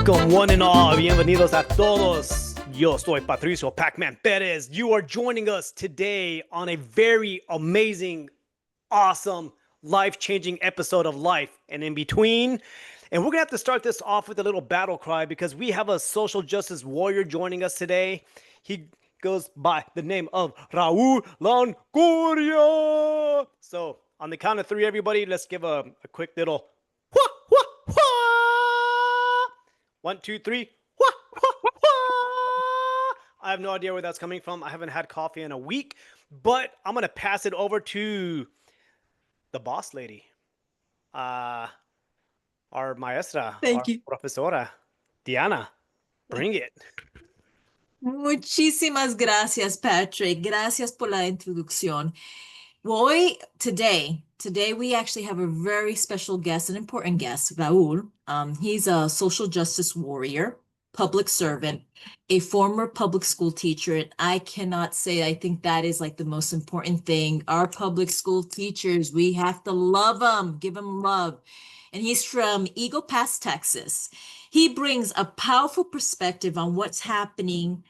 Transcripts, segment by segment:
Welcome, one and all. Bienvenidos a todos. Yo soy Patricio Pac-Man Perez. You are joining us today on a very amazing, awesome, life-changing episode of Life and in Between. And we're going to have to start this off with a little battle cry because we have a social justice warrior joining us today. He goes by the name of Raul Longoria. So on the count of three, everybody, let's give a quick little wah, wah, wah. 1, 2, 3. Wah, wah, wah. I have no idea where that's coming from. I haven't had coffee in a week, but I'm going to pass it over to the boss lady. Our maestra, Thank our you. profesora, Diana. Bring it. Muchísimas gracias, Patrick. Gracias por la introducción. Today we actually have a very special guest, an important guest, Raul. He's a social justice warrior, public servant, a former public school teacher. And I cannot say, I think that is like the most important thing. Our public school teachers, we have to love them, give them love. And he's from Eagle Pass, Texas. He brings a powerful perspective on what's happening,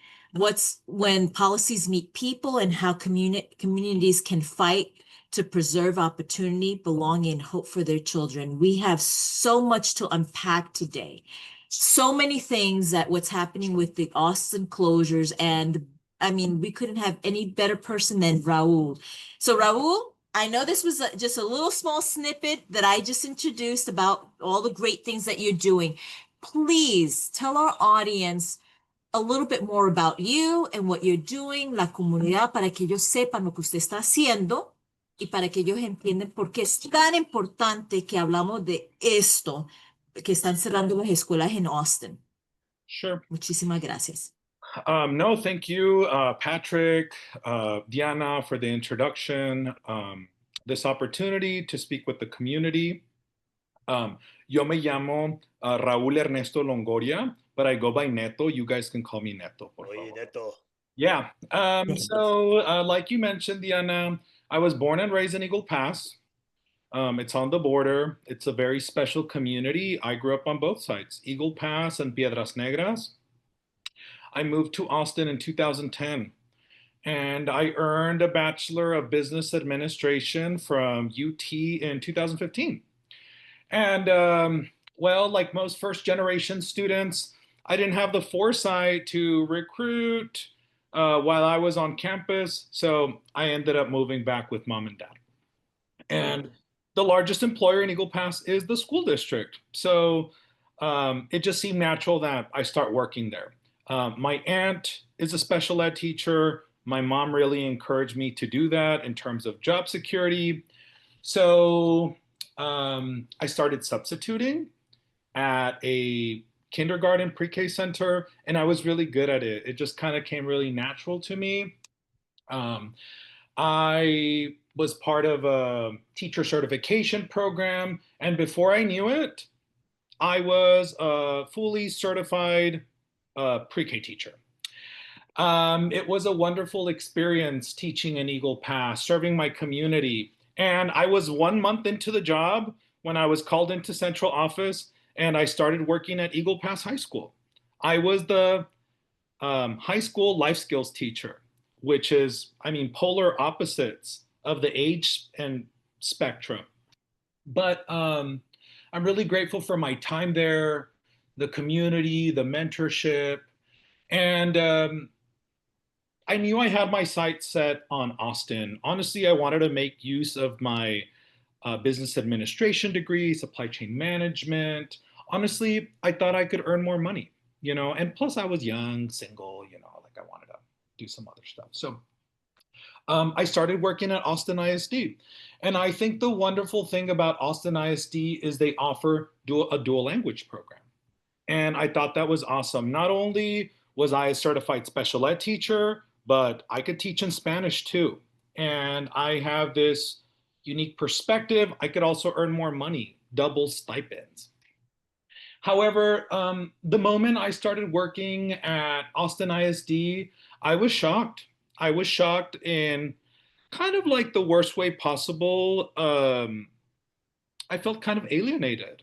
when policies meet people, and how communities can fight to preserve opportunity, belonging, and hope for their children. We have so much to unpack today. So many things that what's happening with the Austin closures. And I mean, we couldn't have any better person than Raul. So Raul, I know this was just a little small snippet that I just introduced about all the great things that you're doing. Please tell our audience a little bit more about you and what you're doing, la comunidad, para que ellos sepan lo que usted está haciendo y para que ellos entiendan por qué es tan importante que hablamos de esto, que están cerrando las escuelas en Austin. Sure. Muchísimas gracias. No, thank you, Patrick, Diana, for the introduction, this opportunity to speak with the community. Yo me llamo Raul Ernesto Longoria, but I go by Neto. You guys can call me Neto. Por favor. Neto. Yeah. So like you mentioned, Diana, I was born and raised in Eagle Pass. It's on the border. It's a very special community. I grew up on both sides, Eagle Pass and Piedras Negras. I moved to Austin in 2010, and I earned a Bachelor of Business Administration from UT in 2015. And well, like most first generation students, I didn't have the foresight to recruit while I was on campus. So I ended up moving back with mom and dad. And the largest employer in Eagle Pass is the school district. So it just seemed natural that I start working there. My aunt is a special ed teacher. My mom really encouraged me to do that in terms of job security. So I started substituting at a kindergarten pre-K center, and I was really good at it. It just kind of came really natural to me. I was part of a teacher certification program, and before I knew it, I was a fully certified pre-K teacher. It was a wonderful experience teaching in Eagle Pass, serving my community. And I was 1 month into the job when I was called into central office, and I started working at Eagle Pass High School. I was the high school life skills teacher, which is, I mean, polar opposites of the age and spectrum. But I'm really grateful for my time there, the community, the mentorship, and I knew I had my sights set on Austin. Honestly, I wanted to make use of my business administration degree, supply chain management. Honestly, I thought I could earn more money, and plus I was young, single, like I wanted to do some other stuff. So I started working at Austin ISD. And I think the wonderful thing about Austin ISD is they offer a dual language program. And I thought that was awesome. Not only was I a certified special ed teacher, but I could teach in Spanish too. And I have this unique perspective. I could also earn more money, double stipends. However, the moment I started working at Austin ISD, I was shocked. I was shocked in kind of like the worst way possible. I felt kind of alienated.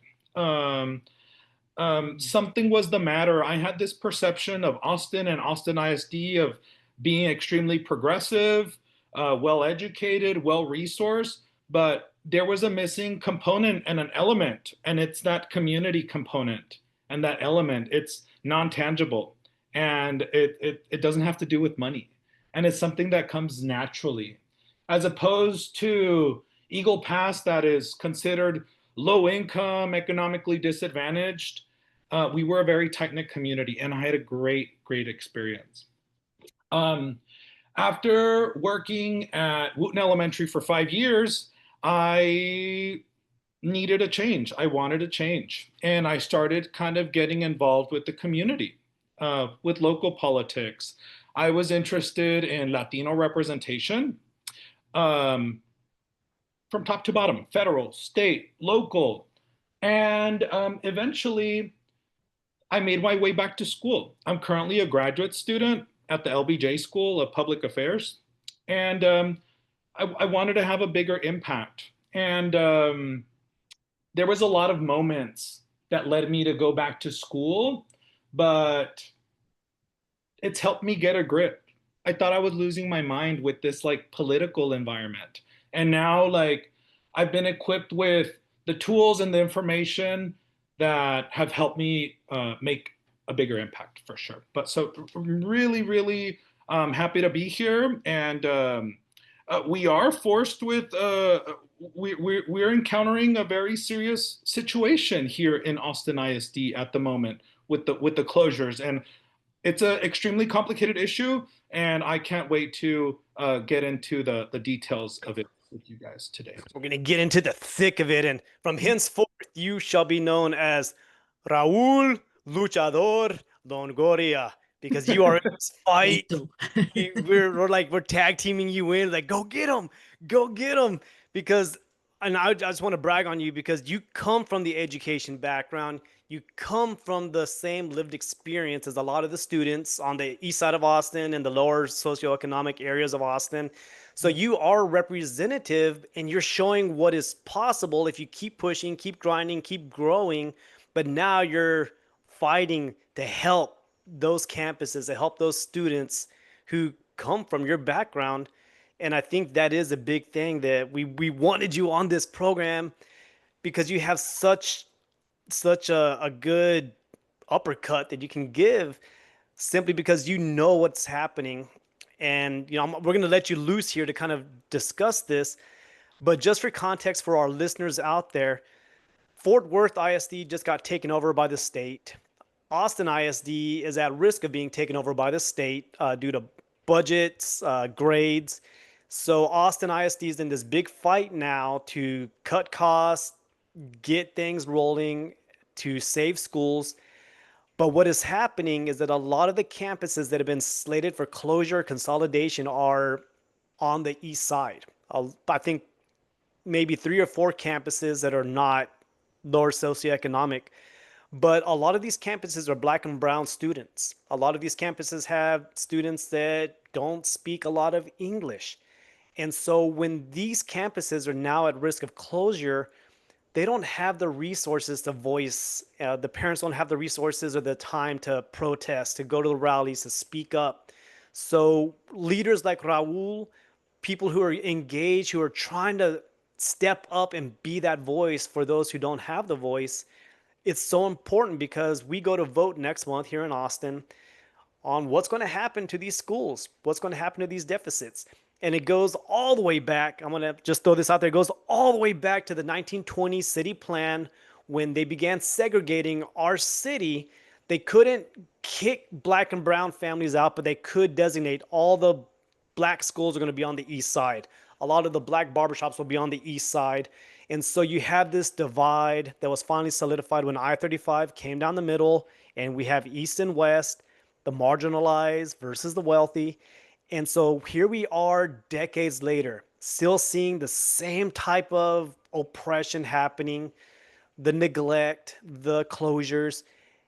Something was the matter. I had this perception of Austin and Austin ISD of being extremely progressive, well educated, well resourced, but there was a missing component and an element, and it's that community component and that element. It's non tangible, and it doesn't have to do with money, and it's something that comes naturally, as opposed to Eagle Pass that is considered low income, economically disadvantaged. We were a very tight knit community, and I had a great experience. Um, After working at Wooten Elementary for 5 years, I needed a change. I wanted a change. And I started kind of getting involved with the community, with local politics. I was interested in Latino representation. Um, from top to bottom, federal, state, local. And eventually, I made my way back to school. I'm currently a graduate student at the LBJ School of Public Affairs. And I wanted to have a bigger impact. And there was a lot of moments that led me to go back to school, but it's helped me get a grip. I thought I was losing my mind with this like political environment. And now like I've been equipped with the tools and the information that have helped me make a bigger impact for sure. But so really happy to be here. And we are forced with we're encountering a very serious situation here in Austin ISD at the moment with the closures, and it's an extremely complicated issue, and I can't wait to get into the details of it with you guys today. We're going to get into the thick of it. And from henceforth, you shall be known as Raul Luchador Longoria, because you are in this fight. We're tag teaming you in, like, go get him. Because, and I just want to brag on you because you come from the education background. You come from the same lived experience as a lot of the students on the east side of Austin and the lower socioeconomic areas of Austin. So you are representative and you're showing what is possible if you keep pushing, keep grinding, keep growing. But now you're fighting to help those campuses, to help those students who come from your background. And I think that is a big thing that we wanted you on this program because you have such a good uppercut that you can give simply because you know what's happening. And we're going to let you loose here to kind of discuss this, but just for context for our listeners out there, Fort Worth ISD just got taken over by the state. Austin ISD is at risk of being taken over by the state due to budgets, grades. So Austin ISD is in this big fight now to cut costs, get things rolling, to save schools. But what is happening is that a lot of the campuses that have been slated for closure or consolidation are on the east side. I think maybe 3 or 4 campuses that are not lower socioeconomic. But a lot of these campuses are black and brown students. A lot of these campuses have students that don't speak a lot of English. And so when these campuses are now at risk of closure, they don't have the resources to voice. The parents don't have the resources or the time to protest, to go to the rallies, to speak up. So leaders like Raul, people who are engaged, who are trying to step up and be that voice for those who don't have the voice, it's so important because we go to vote next month here in Austin on what's going to happen to these schools, what's going to happen to these deficits. And it goes all the way back. I'm going to just throw this out there. It goes all the way back to the 1920 city plan when they began segregating our city. They couldn't kick black and brown families out, but they could designate all the black schools are going to be on the east side. A lot of the black barbershops will be on the east side. And so you have this divide that was finally solidified when I-35 came down the middle, and we have east and west, the marginalized versus the wealthy. And so here we are decades later, still seeing the same type of oppression happening, the neglect, the closures.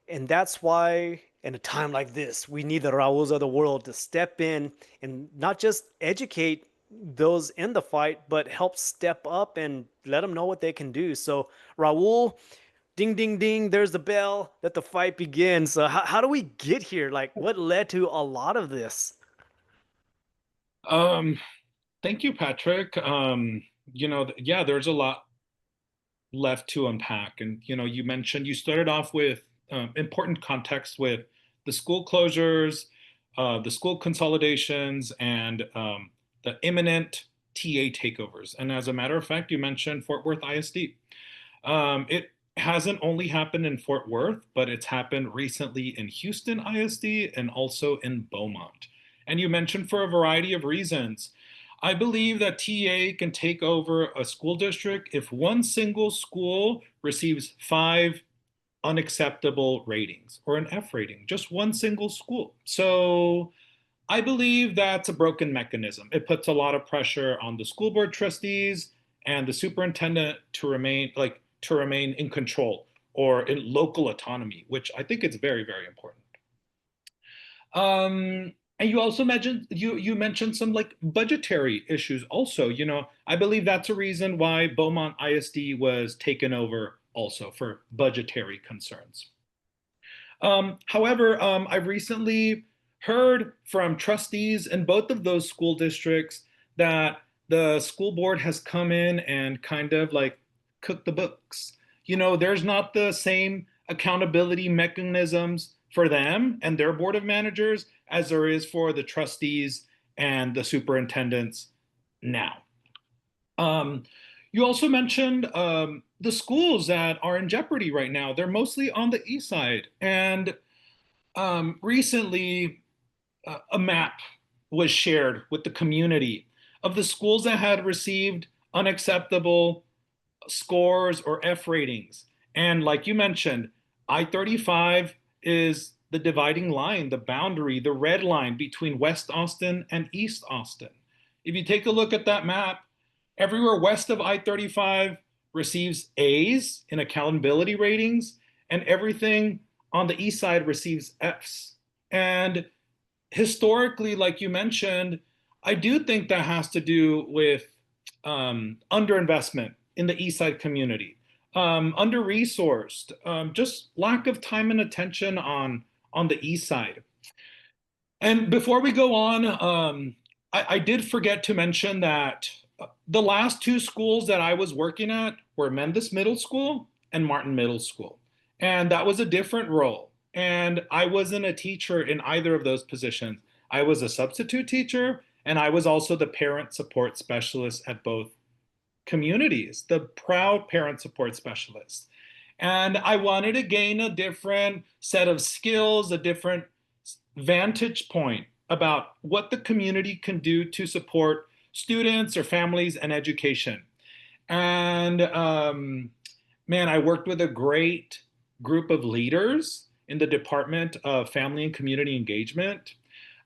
And that's why in a time like this, we need the Rauls of the world to step in and not just educate those in the fight, but help step up and let them know what they can do. So Raul, ding, ding, ding, there's the bell, let the fight begin. So how do we get here? Like, what led to a lot of this? Thank you, Patrick. Yeah, there's a lot left to unpack. And, you mentioned you started off with important context with the school closures, the school consolidations, and the imminent TA takeovers. And as a matter of fact, you mentioned Fort Worth ISD. It hasn't only happened in Fort Worth, but it's happened recently in Houston ISD and also in Beaumont. And you mentioned for a variety of reasons. I believe that TA can take over a school district if one single school receives 5 unacceptable ratings or an F rating, just one single school. So I believe that's a broken mechanism. It puts a lot of pressure on the school board trustees and the superintendent to remain in control or in local autonomy, which I think is very, very important. And you also mentioned you mentioned some like budgetary issues also. I believe that's a reason why Beaumont ISD was taken over also for budgetary concerns. However, I've recently heard from trustees in both of those school districts that the school board has come in and kind of like cooked the books. There's not the same accountability mechanisms for them and their board of managers as there is for the trustees and the superintendents now. You also mentioned the schools that are in jeopardy right now. They're mostly on the east side. And recently, a map was shared with the community of the schools that had received unacceptable scores or F ratings. And like you mentioned, I-35 is the dividing line, the boundary, the red line between West Austin and East Austin. If you take a look at that map, everywhere west of I-35 receives A's in accountability ratings, and everything on the east side receives F's. And historically, like you mentioned, I do think that has to do with underinvestment in the east side community, under-resourced, just lack of time and attention on the east side. And before we go on, I did forget to mention that the last 2 schools that I was working at were Mendes Middle School and Martin Middle School. And that was a different role. And I wasn't a teacher in either of those positions. I was a substitute teacher, and I was also the parent support specialist at both communities, the proud parent support specialist. And I wanted to gain a different set of skills, a different vantage point about what the community can do to support students or families and education. And man, I worked with a great group of leaders in the Department of Family and Community Engagement.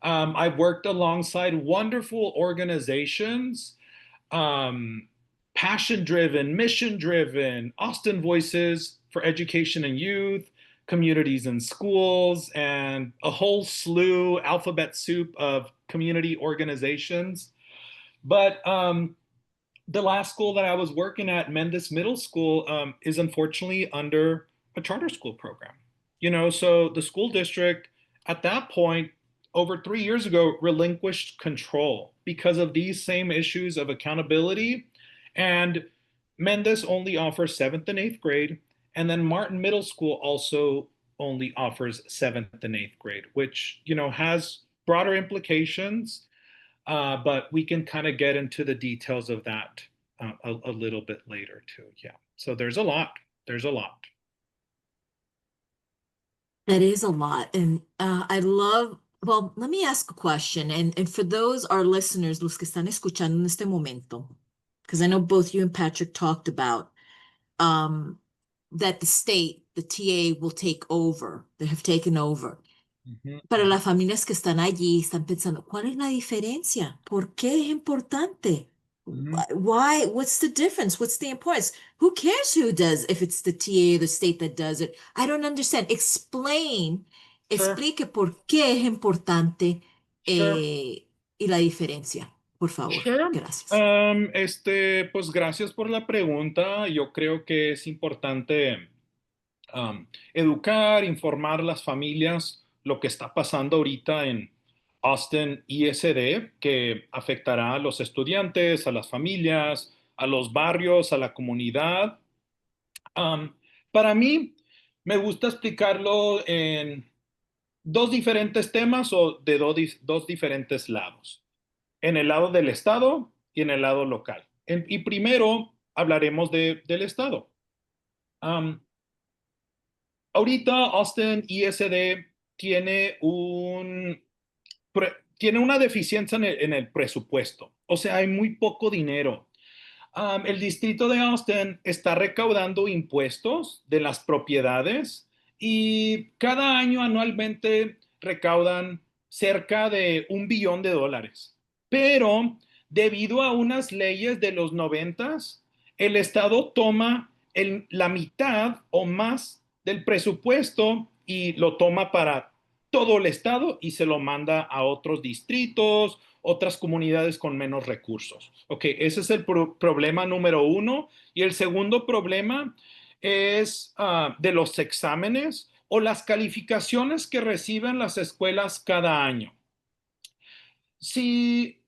I've worked alongside wonderful organizations, passion-driven, mission-driven, Austin Voices for Education and Youth, Communities in Schools, and a whole slew, alphabet soup of community organizations. But the last school that I was working at, Mendes Middle School, is unfortunately under a charter school program. So the school district at that point, over 3 years ago, relinquished control because of these same issues of accountability. And Mendes only offers 7th and 8th grade. And then Martin Middle School also only offers 7th and 8th grade, which, has broader implications. But we can kind of get into the details of that a little bit later too. Yeah. So there's a lot. There's a lot. That is a lot. And well, let me ask a question. And for those, our listeners, los que están escuchando en este momento, because I know both you and Patrick talked about that the state, the TA will take over, they have taken over. Para las familias que están allí, están pensando, ¿cuál es la diferencia? ¿Por qué es importante? Why? What's the difference? What's the importance? Who cares who does, if it's the TA or the state that does it? I don't understand. Explique por qué es importante y la diferencia, por favor. Sure. Gracias. Pues gracias por la pregunta. Yo creo que es importante educar, informar a las familias lo que está pasando ahorita en Austin ISD, que afectará a los estudiantes, a las familias, a los barrios, a la comunidad. Um, para mí, me gusta explicarlo en dos diferentes temas o de dos diferentes lados, en el lado del Estado y en el lado local. Y primero hablaremos del Estado. Um, Ahorita Austin ISD tiene tiene una deficiencia en el presupuesto. O sea, hay muy poco dinero. El distrito de Austin está recaudando impuestos de las propiedades y cada año anualmente recaudan cerca de $1 billón. Pero debido a unas leyes de los noventas, el estado toma la mitad o más del presupuesto y lo toma para todo el estado y se lo manda a otros distritos, otras comunidades con menos recursos. Ok, ese es el problema número uno. Y el segundo problema es de los exámenes o las calificaciones que reciben las escuelas cada año. Si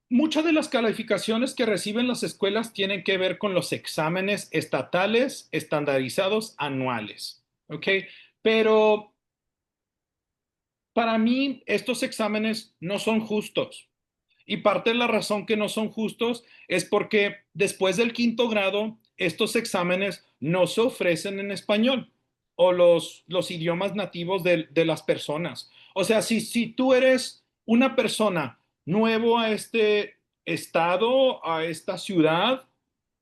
muchas de las calificaciones que reciben las escuelas tienen que ver con los exámenes estatales estandarizados anuales. Ok, pero para mí estos exámenes no son justos. Y parte de la razón que no son justos es porque después del quinto grado, estos exámenes no se ofrecen en español o los idiomas nativos de las personas. O sea, si tú eres una persona nuevo a este estado, a esta ciudad,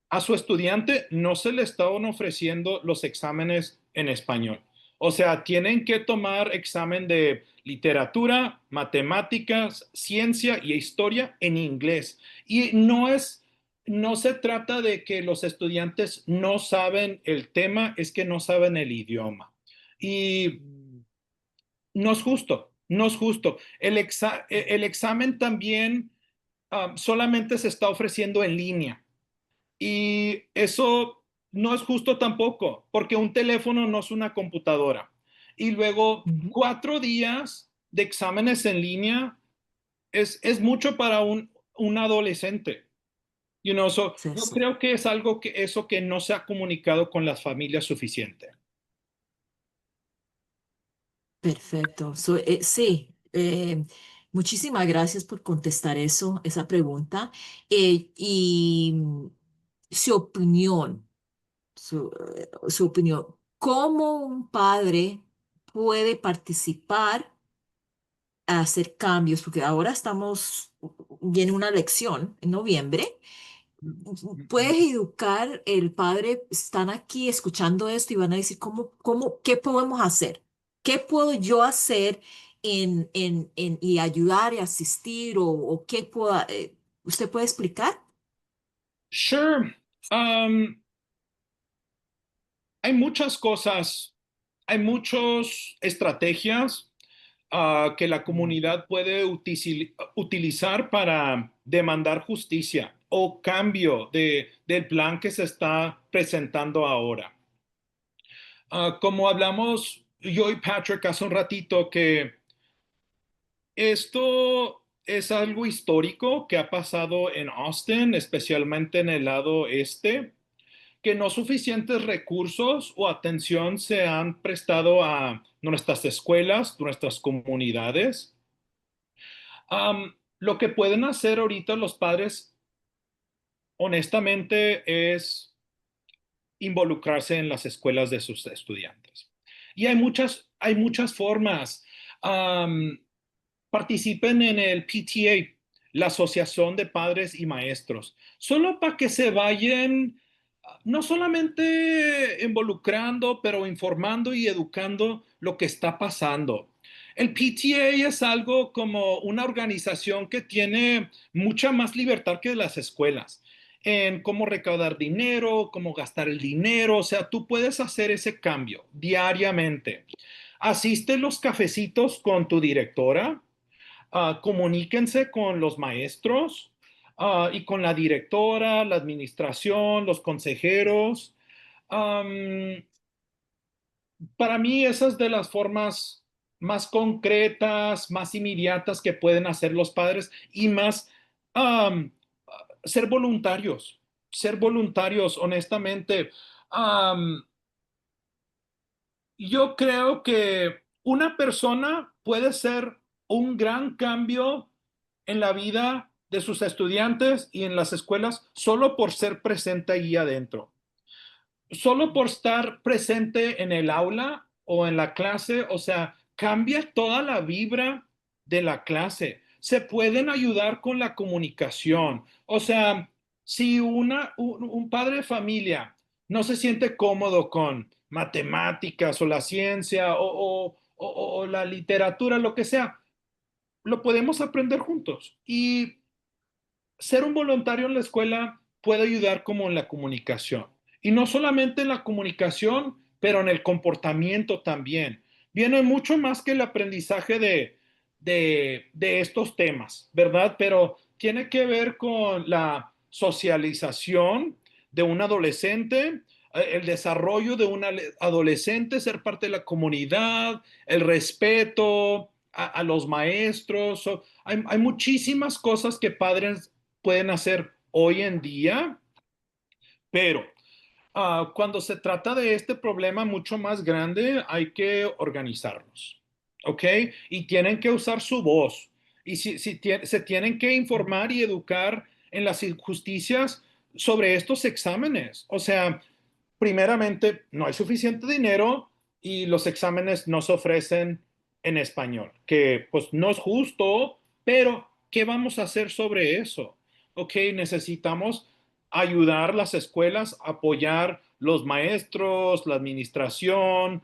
a su estudiante no se le estaban ofreciendo los exámenes en español. O sea, tienen que tomar examen de literatura, matemáticas, ciencia y historia en inglés. Y no se trata de que los estudiantes no saben el tema, es que no saben el idioma. Y no es justo, no es justo. El examen también solamente se está ofreciendo en línea. Y eso no es justo tampoco, porque un teléfono no es una computadora. Y luego, Ujú. 4 días de exámenes en línea es mucho para un adolescente. Sí, Yo sí. creo que es algo que eso que no se ha comunicado con las familias suficiente. Perfecto. Sí, muchísimas gracias por contestar eso, esa pregunta. Y su opinión, su opinión, ¿cómo un padre puede participar a hacer cambios? Porque ahora viene una elección en noviembre. Puedes educar, el padre, están aquí escuchando esto y van a decir, qué podemos hacer? ¿Qué puedo yo hacer y ayudar y asistir o qué usted puede explicar? Sure. Um, Hay muchas cosas, hay muchas estrategias que la comunidad puede utilizar para demandar justicia o cambio del plan que se está presentando ahora. Como hablamos yo y Patrick hace un ratito, que esto es algo histórico que ha pasado en Austin, especialmente en el lado este, que no suficientes recursos o atención se han prestado a nuestras escuelas, nuestras comunidades. Lo que pueden hacer ahorita los padres, honestamente, es involucrarse en las escuelas de sus estudiantes. Y hay muchas formas. Am, Participen en el PTA, la Asociación de Padres y Maestros, solo para que se vayan no solamente involucrando, pero informando y educando lo que está pasando. El PTA es algo como una organización que tiene mucha más libertad que las escuelas en cómo recaudar dinero, cómo gastar el dinero. O sea, tú puedes hacer ese cambio diariamente. Asiste los cafecitos con tu directora, comuníquense con los maestros y con la directora, la administración, los consejeros. Para mí esas de las formas más concretas, más inmediatas que pueden hacer los padres y más um, ser voluntarios, honestamente. Um, yo creo que una persona puede ser un gran cambio en la vida de sus estudiantes y en las escuelas solo por ser presente ahí adentro, solo por estar presente en el aula o en la clase, o sea, cambia toda la vibra de la clase. Se pueden ayudar con la comunicación. O sea, si un padre de familia no se siente cómodo con matemáticas o la ciencia o la literatura, lo que sea, lo podemos aprender juntos. Y ser un voluntario en la escuela puede ayudar como en la comunicación. Y no solamente en la comunicación, pero en el comportamiento también. Viene mucho más que el aprendizaje de estos temas, ¿verdad? Pero tiene que ver con la socialización de un adolescente, el desarrollo de un adolescente, ser parte de la comunidad, el respeto a los maestros. Hay muchísimas cosas que padres pueden hacer hoy en día, pero cuando se trata de este problema mucho más grande, hay que organizarnos, ¿ok? Y tienen que usar su voz. Y se tienen que informar y educar en las injusticias sobre estos exámenes. O sea, primeramente, no hay suficiente dinero y los exámenes no se ofrecen en español, que pues no es justo, pero ¿qué vamos a hacer sobre eso? Ok, necesitamos ayudar las escuelas, apoyar los maestros, la administración.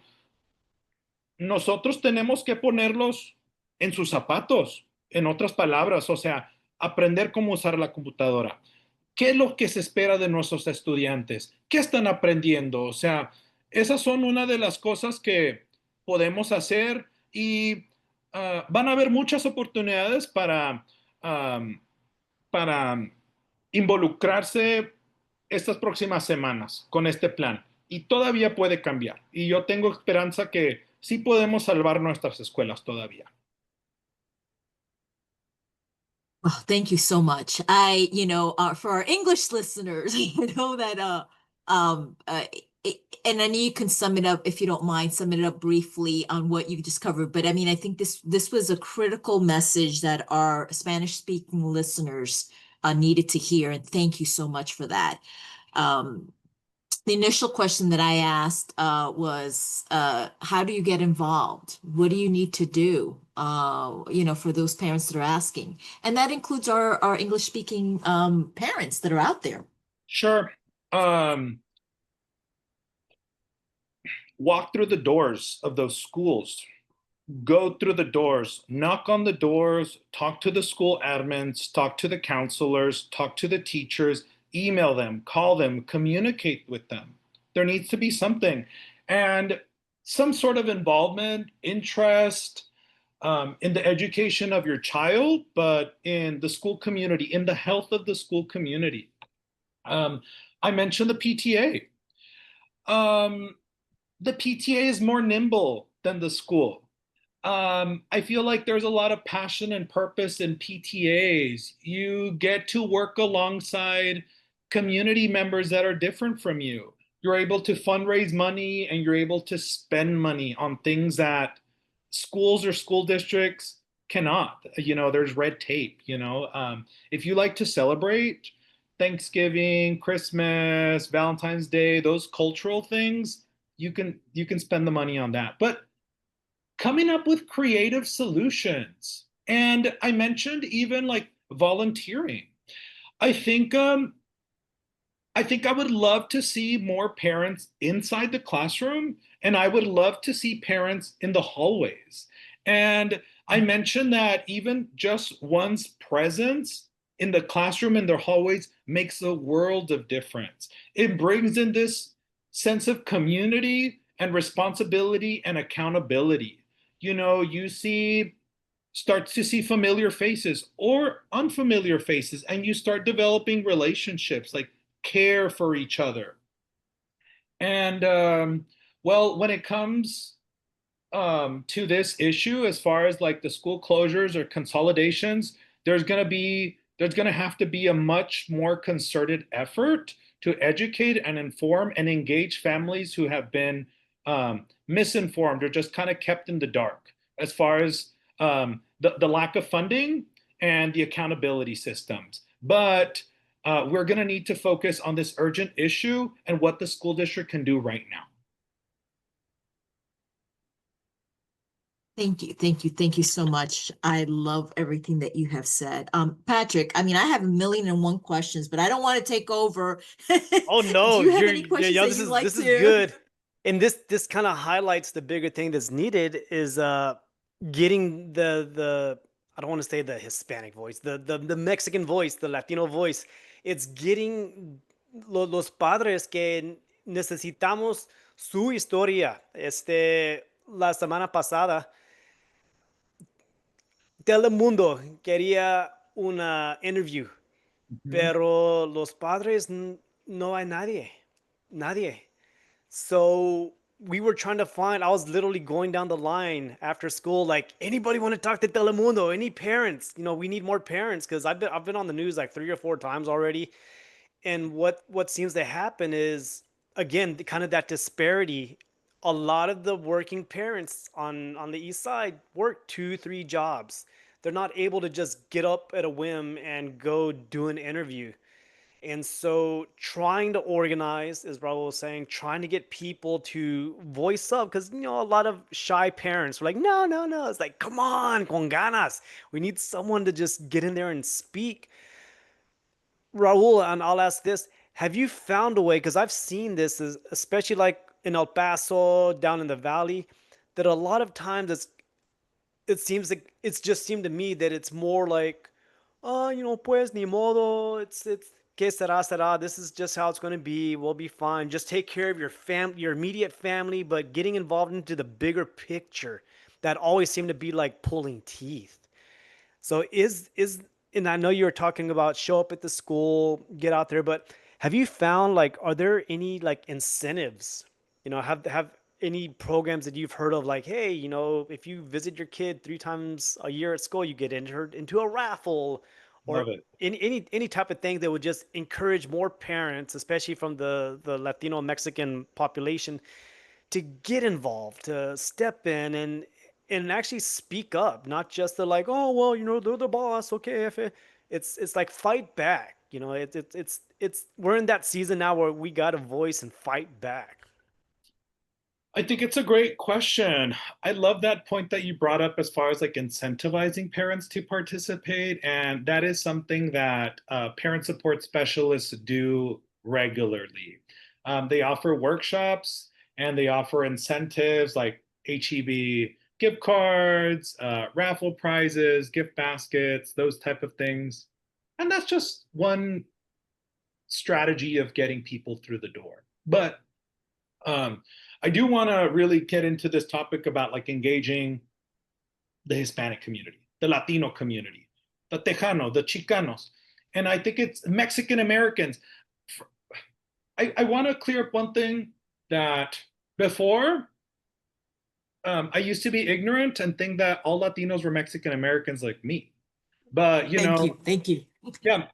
Nosotros tenemos que ponerlos en sus zapatos, en otras palabras, o sea, aprender cómo usar la computadora. ¿Qué es lo que se espera de nuestros estudiantes? ¿Qué están aprendiendo? O sea, esas son una de las cosas que podemos hacer y van a haber muchas oportunidades um, para involucrarse estas próximas semanas con este plan y todavía puede cambiar. Y yo tengo esperanza que sí podemos salvar nuestras escuelas todavía. Oh, thank you so much. For our English listeners, I know that um uh and I know you can sum it up if you don't mind, sum it up briefly on what you just covered. But I mean, I think this was a critical message that our Spanish speaking listeners needed to hear, and thank you so much for that. Um, the initial question that I asked was, how do you get involved? What do you need to do? For those parents that are asking, and that includes our English speaking parents that are out there. Sure. Um, Walk through the doors of those schools. Go through the doors, knock on the doors, talk to the school admins, talk to the counselors, talk to the teachers, email them, call them, communicate with them. There needs to be something. And some sort of involvement, interest in the education of your child, but in the school community, in the health of the school community. I mentioned the PTA. Um, the PTA is more nimble than the school. I feel like there's a lot of passion and purpose in PTAs. You get to work alongside community members that are different from you. You're able to fundraise money and you're able to spend money on things that schools or school districts cannot. There's red tape. If you like to celebrate Thanksgiving, Christmas, Valentine's Day, those cultural things, you can spend the money on that. But coming up with creative solutions. And I mentioned even like volunteering. I think I think I would love to see more parents inside the classroom, and I would love to see parents in the hallways. And I mentioned that even just one's presence in the classroom in their hallways makes a world of difference. It brings in this sense of community and responsibility and accountability. You start to see familiar faces or unfamiliar faces, and you start developing relationships like care for each other. And Well, when it comes to this issue, as far as like the school closures or consolidations, there's gonna have to be a much more concerted effort to educate and inform and engage families who have been misinformed or just kind of kept in the dark as far as the lack of funding and the accountability systems. But we're going to need to focus on this urgent issue and what the school district can do right now. Thank you, thank you, thank you so much. I love everything that you have said. Patrick, I mean, I have a million and one questions, but I don't want to take over. Oh Do no, you have you're any yeah, questions yeah, that this you'd is like this is to? good. And this kind of highlights the bigger thing that's needed is getting the I don't want to say the Hispanic voice, the Mexican voice, the Latino voice. It's getting los padres que necesitamos su historia. La semana pasada Telemundo quería una interview, Mhm. pero los padres no hay nadie, nadie. So we were trying to find, I was literally going down the line after school, like, anybody want to talk to Telemundo? Any parents? You know, we need more parents because I've been on the news like 3 or 4 times already. And what seems to happen is, again, kind of that disparity. A lot of the working parents on the east side work 2 3 jobs. They're not able to just get up at a whim and go do an interview. And so trying to organize, as Raul was saying, trying to get people to voice up, because a lot of shy parents were like, no, no, no. It's like, come on, con ganas. We need someone to just get in there and speak. Raul, and I'll ask this: have you found a way? Because I've seen this, especially like in El Paso, down in the valley, that a lot of times it seems like it's just seemed to me that it's more like, oh, pues ni modo. It's que será será. This is just how it's going to be. We'll be fine. Just take care of your immediate family, but getting involved into the bigger picture, that always seemed to be like pulling teeth. So and I know you were talking about show up at the school, get out there, but have you found, like, are there any like incentives? Have any programs that you've heard of, like, hey, if you visit your kid 3 times a year at school, you get entered into a raffle, or Love it. any type of thing that would just encourage more parents, especially from the Latino Mexican population, to get involved, to step in and actually speak up, not just the like, oh well, they're the boss, okay. If it's like fight back. It's we're in that season now where we got a voice and fight back. I think it's a great question. I love that point that you brought up as far as like incentivizing parents to participate. And that is something that parent support specialists do regularly. They offer workshops and they offer incentives like HEB gift cards, raffle prizes, gift baskets, those type of things. And that's just one strategy of getting people through the door. But um, I do want to really get into this topic about like engaging the Hispanic community, the Latino community, the Tejano, the Chicanos, and I think it's Mexican Americans. I want to clear up one thing that before I used to be ignorant and think that all Latinos were Mexican Americans like me. But Thank you, thank you. yeah,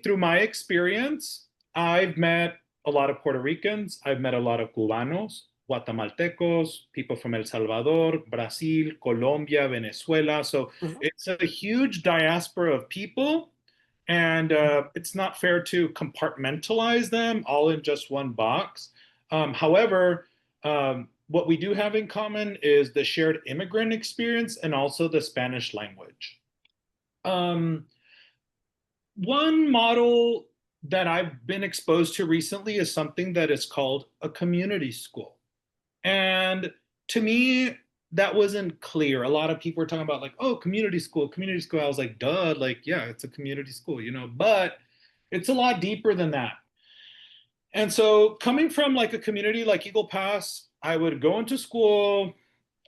through my experience, I've met a lot of Puerto Ricans, I've met a lot of Cubanos, Guatemaltecos, people from El Salvador, Brazil, Colombia, Venezuela. So Mhm. it's a huge diaspora of people, and it's not fair to compartmentalize them all in just one box. However, what we do have in common is the shared immigrant experience and also the Spanish language. Um, One model that I've been exposed to recently is something that is called a community school. And to me, that wasn't clear. A lot of people were talking about, like, oh, community school, community school. I was like, duh, like, yeah, it's a community school, but it's a lot deeper than that. And so, coming from like a community like Eagle Pass, I would go into school,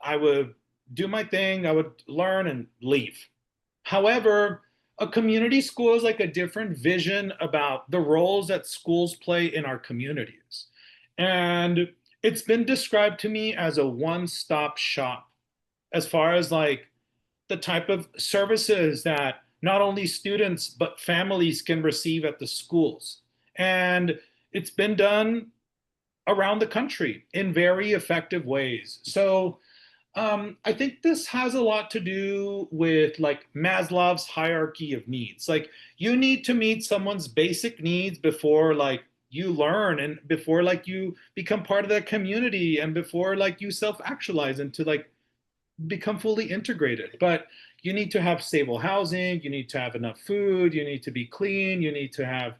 I would do my thing, I would learn and leave. However, a community school is like a different vision about the roles that schools play in our communities. And it's been described to me as a one-stop shop as far as like the type of services that not only students but families can receive at the schools. And it's been done around the country in very effective ways. So I think this has a lot to do with like Maslow's hierarchy of needs. Like you need to meet someone's basic needs before like you learn and before like you become part of that community and before like you self-actualize into like become fully integrated. But you need to have stable housing, you need to have enough food, you need to be clean, you need to have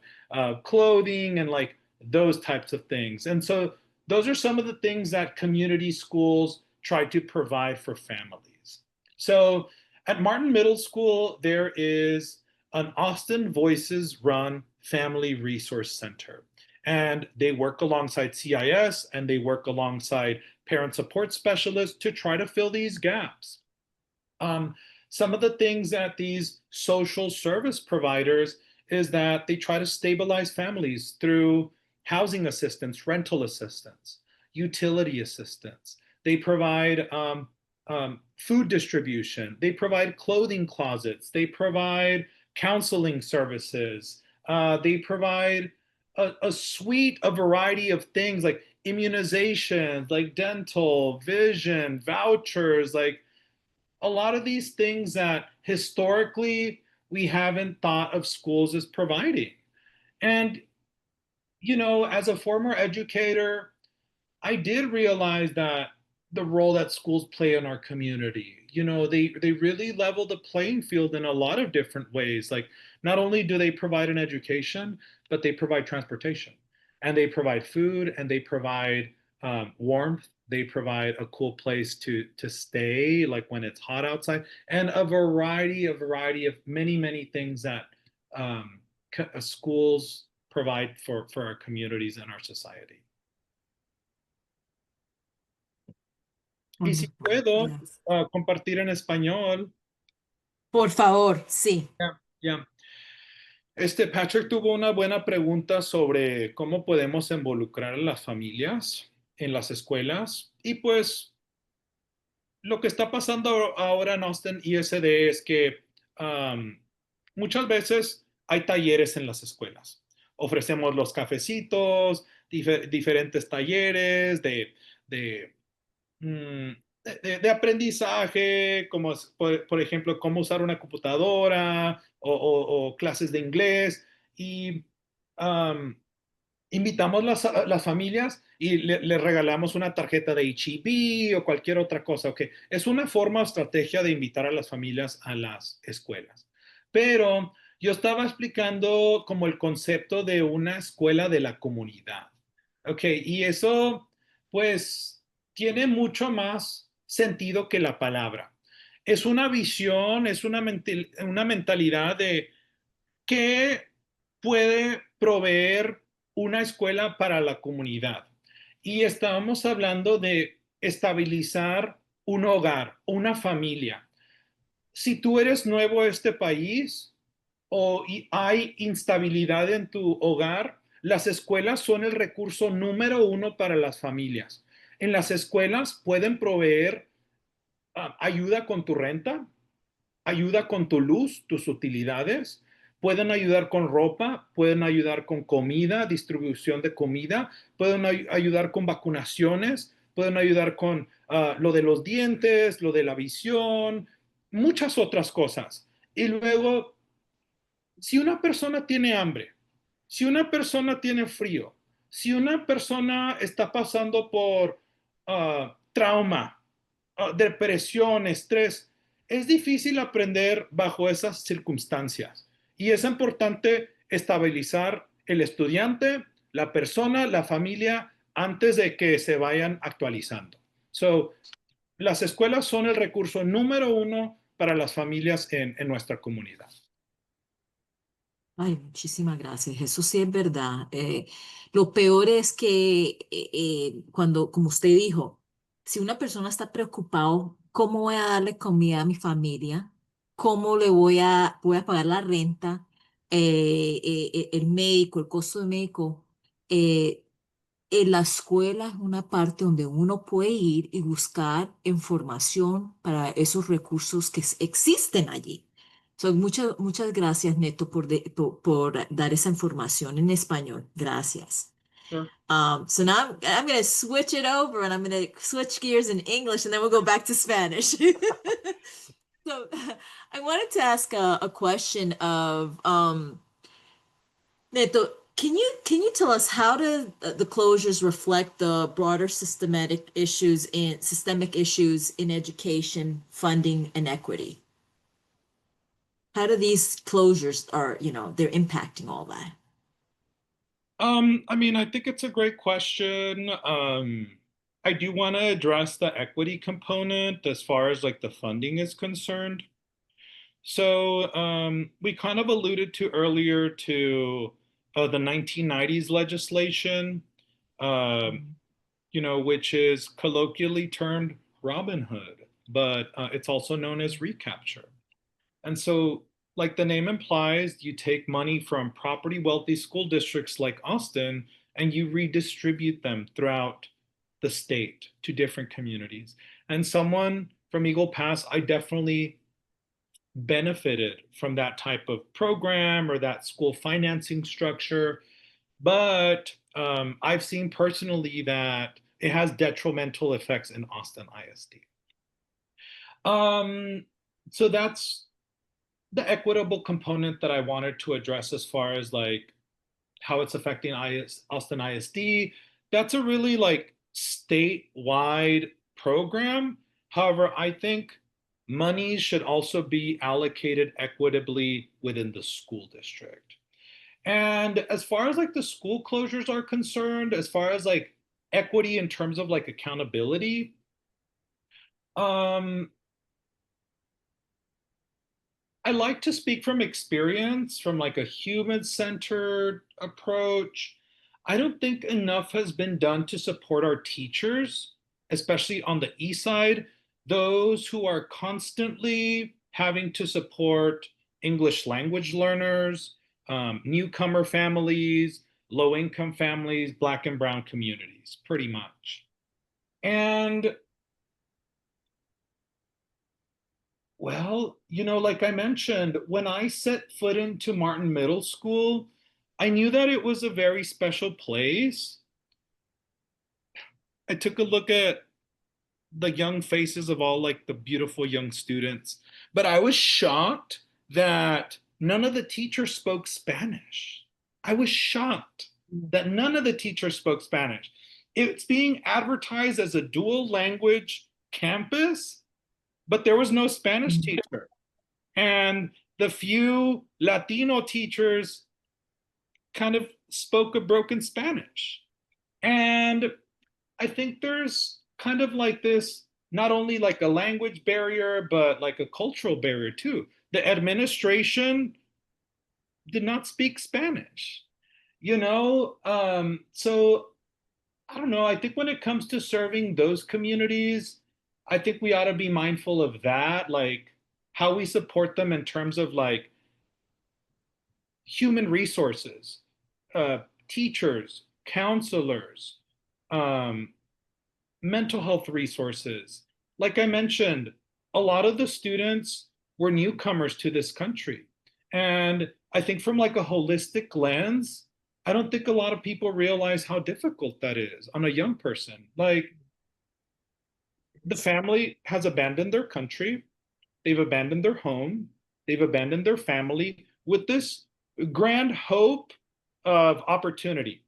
clothing and like those types of things. And so those are some of the things that community schools try to provide for families. So at Martin Middle School, there is an Austin Voices run family resource center. And they work alongside CIS and they work alongside parent support specialists to try to fill these gaps. Um, some of the things that these social service providers is that they try to stabilize families through housing assistance, rental assistance, utility assistance. They provide food distribution. They provide clothing closets. They provide counseling services. They provide a suite, a variety of things like immunizations, like dental, vision, vouchers, like a lot of these things that historically we haven't thought of schools as providing. And, you know, as a former educator, I did realize that the role that schools play in our community, you know, they really level the playing field in a lot of different ways. Like not only do they provide an education, but they provide transportation and they provide food and they provide warmth. They provide a cool place to stay, like when it's hot outside, and a variety of many things that schools provide for our communities and our society. Y si Wonderful. puedo Yes. compartir en español, Por favor, sí. ya. Patrick tuvo una buena pregunta sobre cómo podemos involucrar a las familias en las escuelas. Y pues lo que está pasando ahora en Austin ISD es que muchas veces hay talleres en las escuelas. Ofrecemos los cafecitos, diferentes talleres de mm, de aprendizaje, como por ejemplo, cómo usar una computadora o clases de inglés. Y um, invitamos las familias y le regalamos una tarjeta de HEB o cualquier otra cosa. Okay. Es una forma o estrategia de invitar a las familias a las escuelas. Pero yo estaba explicando como el concepto de una escuela de la comunidad. Ok, y eso pues tiene mucho más sentido que la palabra. Es una visión, es una mentalidad de qué puede proveer una escuela para la comunidad. Y estábamos hablando de estabilizar un hogar, una familia. Si tú eres nuevo a este país o hay instabilidad en tu hogar, las escuelas son el recurso número uno para las familias. En las escuelas pueden proveer ayuda con tu renta, ayuda con tu luz, tus utilidades, pueden ayudar con ropa, pueden ayudar con comida, distribución de comida, pueden ayudar con vacunaciones, pueden ayudar con lo de los dientes, lo de la visión, muchas otras cosas. Y luego, si una persona tiene hambre, si una persona tiene frío, si una persona está pasando por trauma, depresión, estrés, es difícil aprender bajo esas circunstancias. Y es importante estabilizar el estudiante, la persona, la familia, antes de que se vayan actualizando. So, las escuelas son el recurso número uno para las familias en nuestra comunidad. Ay, muchísimas gracias. Eso sí es verdad. Lo peor es que cuando, como usted dijo, si una persona está preocupado, ¿cómo voy a darle comida a mi familia? ¿Cómo voy a pagar la renta, el médico, el costo de médico? Eh, la escuela es una parte donde uno puede ir y buscar información para esos recursos que existen allí. So, muchas gracias, Neto, por dar esa información en español. Gracias. Sure. So now I'm going to switch it over and I'm going to switch gears in English and then we'll go back to Spanish. So I wanted to ask a question of Neto, can you tell us how do the closures reflect the broader systemic issues in education, funding, and equity? How do these closures they're impacting all that? I mean, I think it's a great question. I do want to address the equity component as far as like the funding is concerned. So we kind of alluded to earlier to the 1990s legislation, which is colloquially termed Robin Hood, but it's also known as recapture. And so, like the name implies, you take money from property wealthy school districts like Austin and you redistribute them throughout the state to different communities. And someone from Eagle Pass, I definitely benefited from that type of program or that school financing structure. But I've seen personally that it has detrimental effects in Austin ISD. So that's the equitable component that I wanted to address as far as like how it's affecting Austin ISD. That's a really like statewide program. However, I think money should also be allocated equitably within the school district. And as far as like the school closures are concerned, as far as like equity in terms of like accountability, I like to speak from experience, from like a human-centered approach. I don't think enough has been done to support our teachers, especially on the east side, those who are constantly having to support English language learners, newcomer families, low-income families, Black and Brown communities, pretty much. And well, like I mentioned, when I set foot into Martin Middle School, I knew that it was a very special place. I took a look at the young faces of all like the beautiful young students, but I was shocked that none of the teachers spoke Spanish. I was shocked that none of the teachers spoke Spanish. It's being advertised as a dual language campus, but there was no Spanish teacher. And the few Latino teachers kind of spoke a broken Spanish. And I think there's kind of like this, not only like a language barrier, but like a cultural barrier too. The administration did not speak Spanish, so I don't know. I think when it comes to serving those communities, I think we ought to be mindful of that, like how we support them in terms of like human resources, teachers, counselors, mental health resources. Like I mentioned, a lot of the students were newcomers to this country. And I think from like a holistic lens, I don't think a lot of people realize how difficult that is on a young person. Like the family has abandoned their country, they've abandoned their home, they've abandoned their family with this grand hope of opportunity.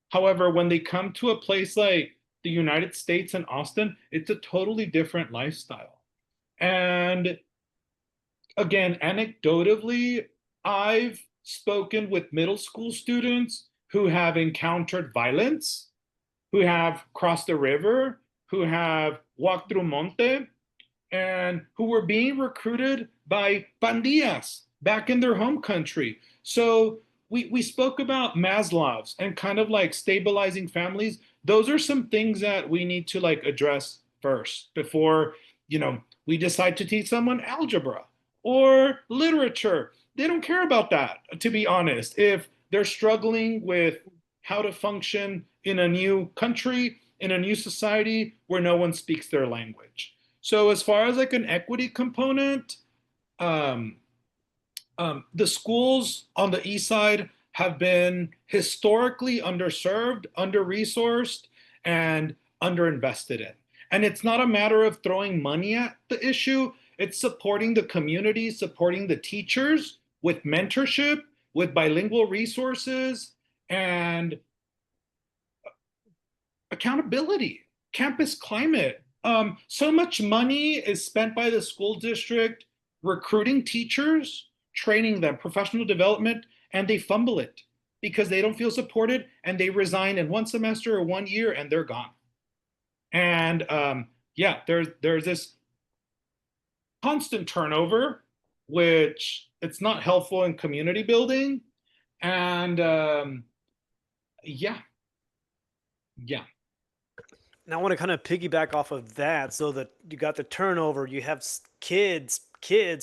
However, when they come to a place like the United States and Austin, it's a totally different lifestyle. And again, anecdotally, I've spoken with middle school students who have encountered violence, who have crossed the river, who have walked through Monte, and who were being recruited by pandillas back in their home country. So we spoke about Maslow's and kind of like stabilizing families. Those are some things that we need to like address first before, we decide to teach someone algebra or literature. They don't care about that, to be honest. If they're struggling with how to function in a new country, in a new society where no one speaks their language. So as far as like an equity component, um, the schools on the east side have been historically underserved, under-resourced, and underinvested in. And it's not a matter of throwing money at the issue, it's supporting the community, supporting the teachers with mentorship, with bilingual resources, and accountability, campus climate. So much money is spent by the school district recruiting teachers, training them, professional development, and they fumble it because they don't feel supported and they resign in one semester or 1 year and they're gone. And yeah, there's this constant turnover, which it's not helpful in community building. And yeah, yeah. And I want to kind of piggyback off of that. So that you got the turnover, you have kids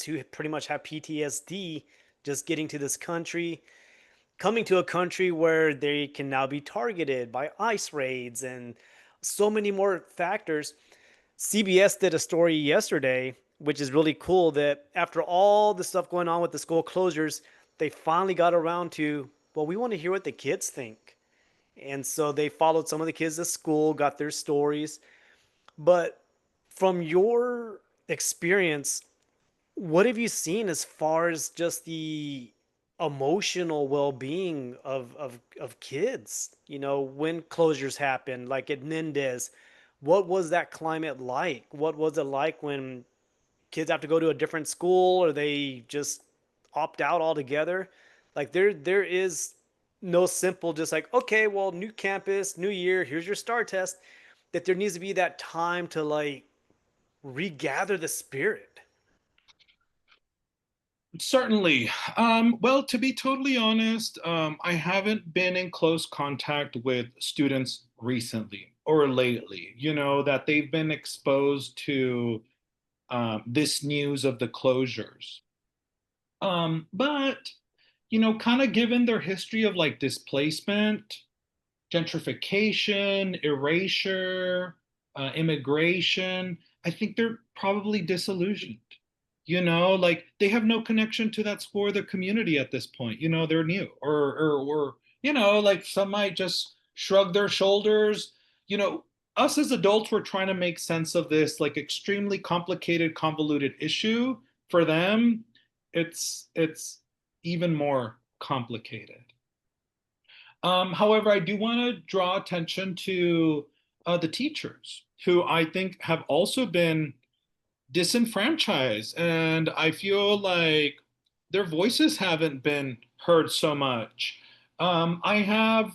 who pretty much have PTSD just getting to this country, coming to a country where they can now be targeted by ICE raids and so many more factors. CBS did a story yesterday, which is really cool, that after all the stuff going on with the school closures, they finally got around to, well, we want to hear what the kids think. And so they followed some of the kids to school, got their stories. But from your experience, what have you seen as far as just the emotional well-being of kids? You know, when closures happened, like at Mendez, what was that climate like? What was it like when kids have to go to a different school or they just opt out altogether? Like there is no simple just like, okay, well, new campus, new year, here's your star test. That there needs to be that time to like regather the spirit. Certainly. Well, to be totally honest, I haven't been in close contact with students recently or lately, you know, that they've been exposed to this news of the closures. But, you know, kind of given their history of like displacement, gentrification, erasure, immigration, I think they're probably disillusioned. You know, like they have no connection to that school or the community at this point. You know, they're new, or you know, like some might just shrug their shoulders. You know, us as adults, we're trying to make sense of this like extremely complicated, convoluted issue. For them, it's even more complicated. However, I do want to draw attention to the teachers who I think have also been disenfranchised, and I feel like their voices haven't been heard so much. I have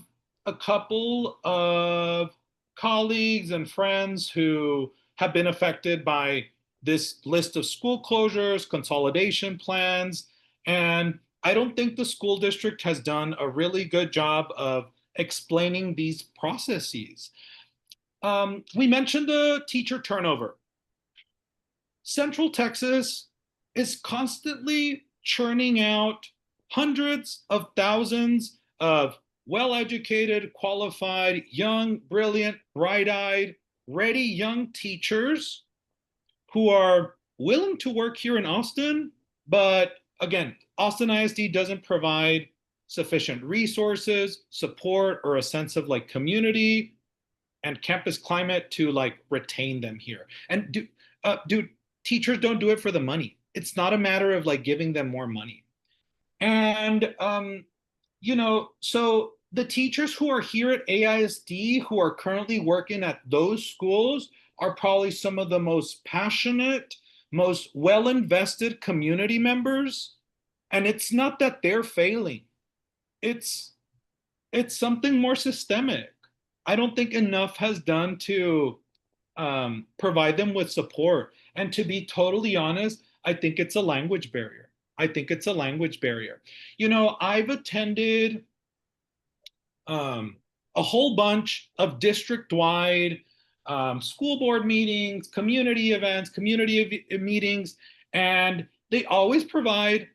a couple of colleagues and friends who have been affected by this list of school closures, consolidation plans, and I don't think the school district has done a really good job of explaining these processes. We mentioned the teacher turnover. Central Texas is constantly churning out hundreds of thousands of well-educated, qualified, young, brilliant, bright-eyed, ready young teachers who are willing to work here in Austin. But again, Austin ISD doesn't provide sufficient resources, support, or a sense of like community and campus climate to like retain them here. And dude, teachers don't do it for the money. It's not a matter of like giving them more money. And you know, so the teachers who are here at AISD who are currently working at those schools are probably some of the most passionate, most well invested community members. And it's not that they're failing, it's something more systemic. I don't think enough has done to provide them with support. And to be totally honest, I think it's a language barrier. I think it's a language barrier. You know, I've attended a whole bunch of district-wide school board meetings, community events, community meetings, and they always provide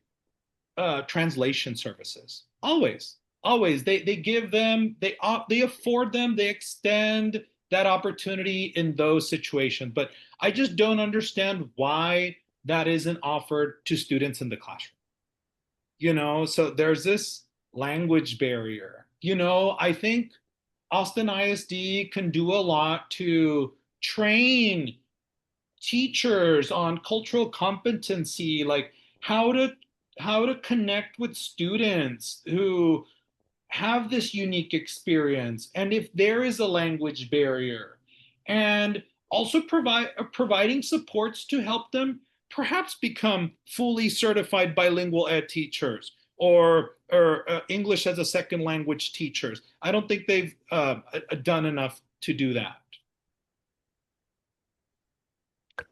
translation services. Always. always. They give them, they afford them, they extend that opportunity in those situations. But I just don't understand why that isn't offered to students in the classroom. So there's this language barrier. I think Austin ISD can do a lot to train teachers on cultural competency, like how to how to connect with students who have this unique experience, and if there is a language barrier, and also providing supports to help them perhaps become fully certified bilingual ed teachers, or English as a second language teachers. I don't think they've done enough to do that.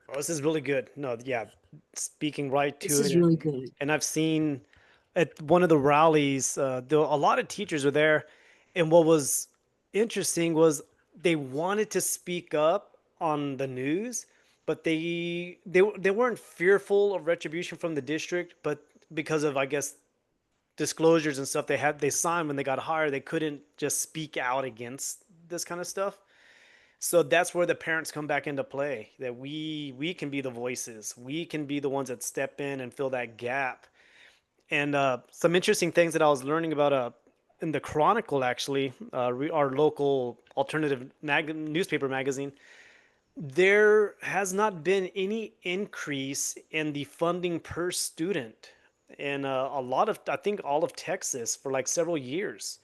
Oh, this is really good. No, yeah, speaking right This to it, is really good. and I've seen at one of the rallies, a lot of teachers were there, and what was interesting was they wanted to speak up on the news, but they weren't fearful of retribution from the district, but because of, I guess, disclosures and stuff they signed when they got hired, they couldn't just speak out against this kind of stuff. So that's where the parents come back into play, that we can be the voices, we can be the ones that step in and fill that gap. And some interesting things that I was learning about in the Chronicle, actually, our local alternative newspaper magazine, there has not been any increase in the funding per student in a lot of, I think, all of Texas for like several years.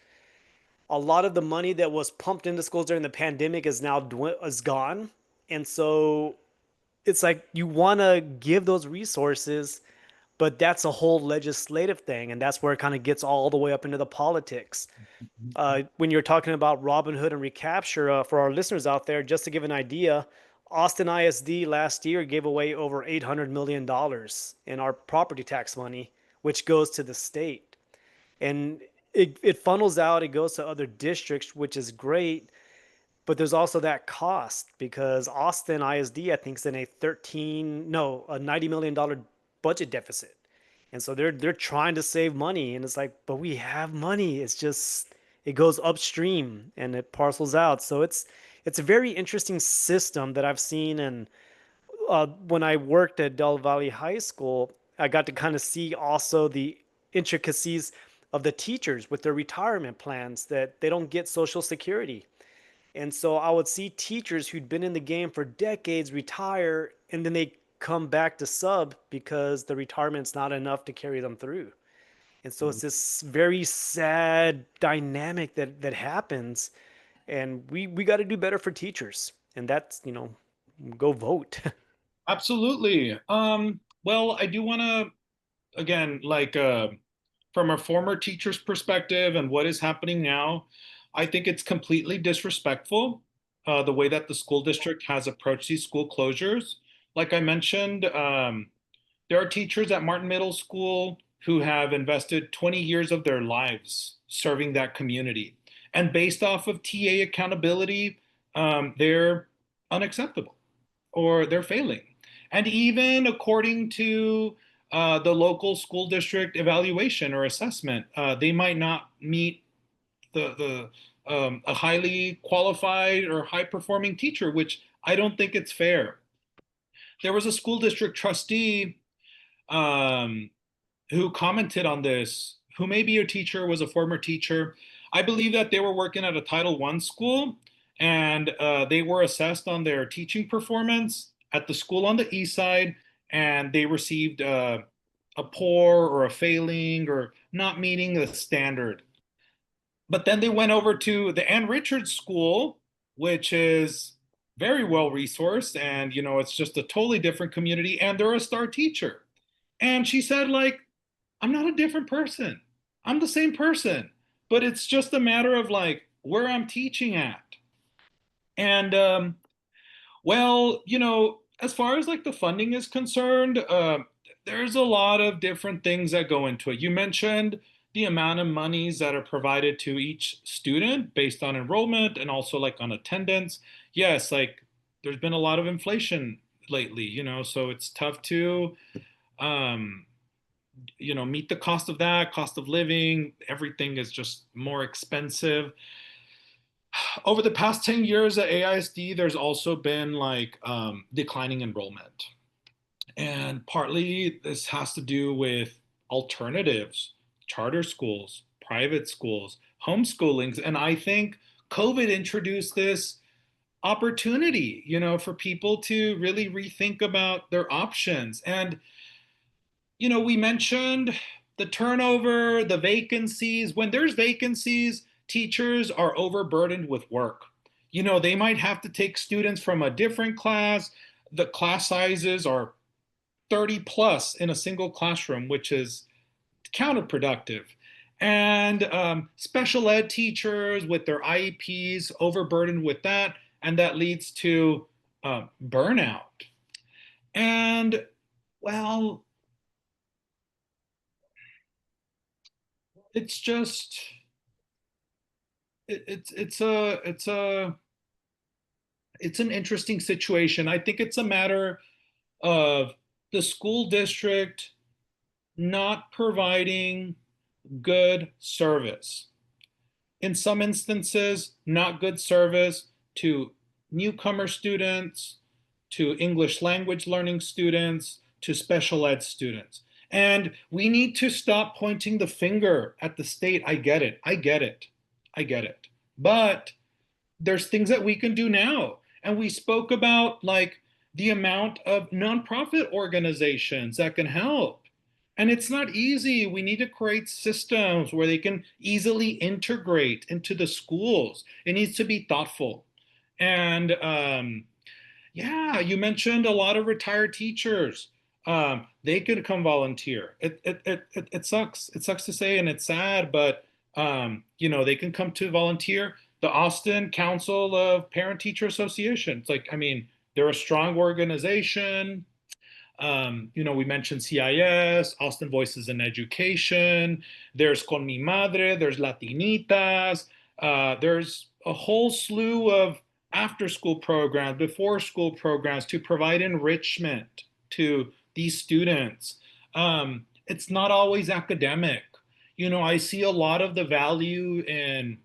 A lot of the money that was pumped into schools during the pandemic is now is gone, and so it's like you want to give those resources, but that's a whole legislative thing, and that's where it kind of gets all the way up into the politics. When you're talking about Robin Hood and recapture, for our listeners out there, just to give an idea, Austin ISD last year gave away over $800 million in our property tax money, which goes to the state. And it funnels out, it goes to other districts, which is great. But there's also that cost because Austin ISD, I think, is in a $90 million budget deficit. And so they're trying to save money. And it's like, but we have money. It's just it goes upstream and it parcels out. So it's a very interesting system that I've seen. And when I worked at Del Valle High School, I got to kind of see also the intricacies of the teachers with their retirement plans, that they don't get Social Security. And so I would see teachers who'd been in the game for decades retire, and then they come back to sub because the retirement's not enough to carry them through. And so it's this very sad dynamic that happens, and we got to do better for teachers. And that's, go vote. Absolutely. Well, I do want to, again, like from a former teacher's perspective and what is happening now, I think it's completely disrespectful, the way that the school district has approached these school closures. Like I mentioned, there are teachers at Martin Middle School who have invested 20 years of their lives serving that community. And based off of TA accountability, they're unacceptable, or they're failing. And even according to the local school district evaluation or assessment, they might not meet a highly qualified or high performing teacher, which I don't think it's fair. There was a school district trustee um, who commented on this, who may be a teacher, was a former teacher. I believe that they were working at a Title I school, and they were assessed on their teaching performance at the school on the east side, and they received a poor or a failing or not meeting the standard. But then they went over to the Ann Richards School, which is very well resourced, and it's just a totally different community, and they're a star teacher. And she said, like, I'm not a different person. I'm the same person, but it's just a matter of like where I'm teaching at. And well, as far as like the funding is concerned, there's a lot of different things that go into it. You mentioned the amount of monies that are provided to each student based on enrollment and also like on attendance. Yes, like there's been a lot of inflation lately, so it's tough to um, meet the cost of that, cost of living. Everything is just more expensive. Over the past 10 years at AISD, there's also been like declining enrollment. And partly this has to do with alternatives, charter schools, private schools, homeschoolings. And I think COVID introduced this opportunity, for people to really rethink about their options. And, we mentioned the turnover, the vacancies. When there's vacancies, teachers are overburdened with work. They might have to take students from a different class. The class sizes are 30 plus in a single classroom, which is counterproductive. And special ed teachers with their IEPs overburdened with that, and that leads to burnout. And well, it's just it's an interesting situation. I think it's a matter of the school district not providing good service. In some instances, not good service to newcomer students, to English language learning students, to special ed students. And we need to stop pointing the finger at the state. I get it. I get it. I get it. But there's things that we can do now. And we spoke about like the amount of nonprofit organizations that can help. And it's not easy. We need to create systems where they can easily integrate into the schools. It needs to be thoughtful. And yeah, you mentioned a lot of retired teachers. They could come volunteer. It sucks. It sucks to say, and it's sad, but they can come to volunteer. The Austin Council of Parent Teacher Association. It's like, I mean, they're a strong organization. We mentioned CIS, Austin Voices in Education. There's Con Mi Madre. There's Latinitas. There's a whole slew of after-school programs, before-school programs to provide enrichment to these students. It's not always academic. I see a lot of the value in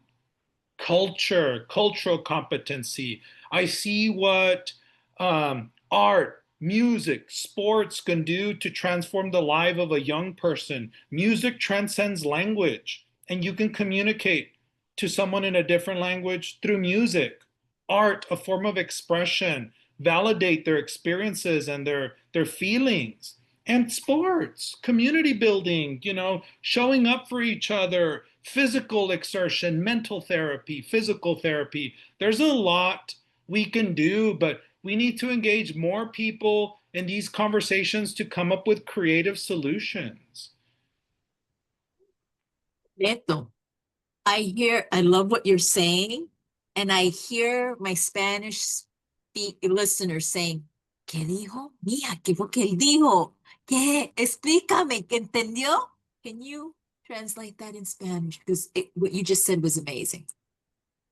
cultural competency. I see what art, music, sports can do to transform the life of a young person. Music transcends language, and you can communicate to someone in a different language through music. Art, a form of expression, validate their experiences and their feelings. And sports, community building, showing up for each other, physical exertion, mental therapy, physical therapy. There's a lot we can do, but we need to engage more people in these conversations to come up with creative solutions. Neto, I love what you're saying, and I hear my Spanish listeners saying, ¿qué dijo? Mía, ¿qué fue que él dijo? ¿Qué? Explícame, ¿qué entendió? Can you translate that in Spanish? Because what you just said was amazing.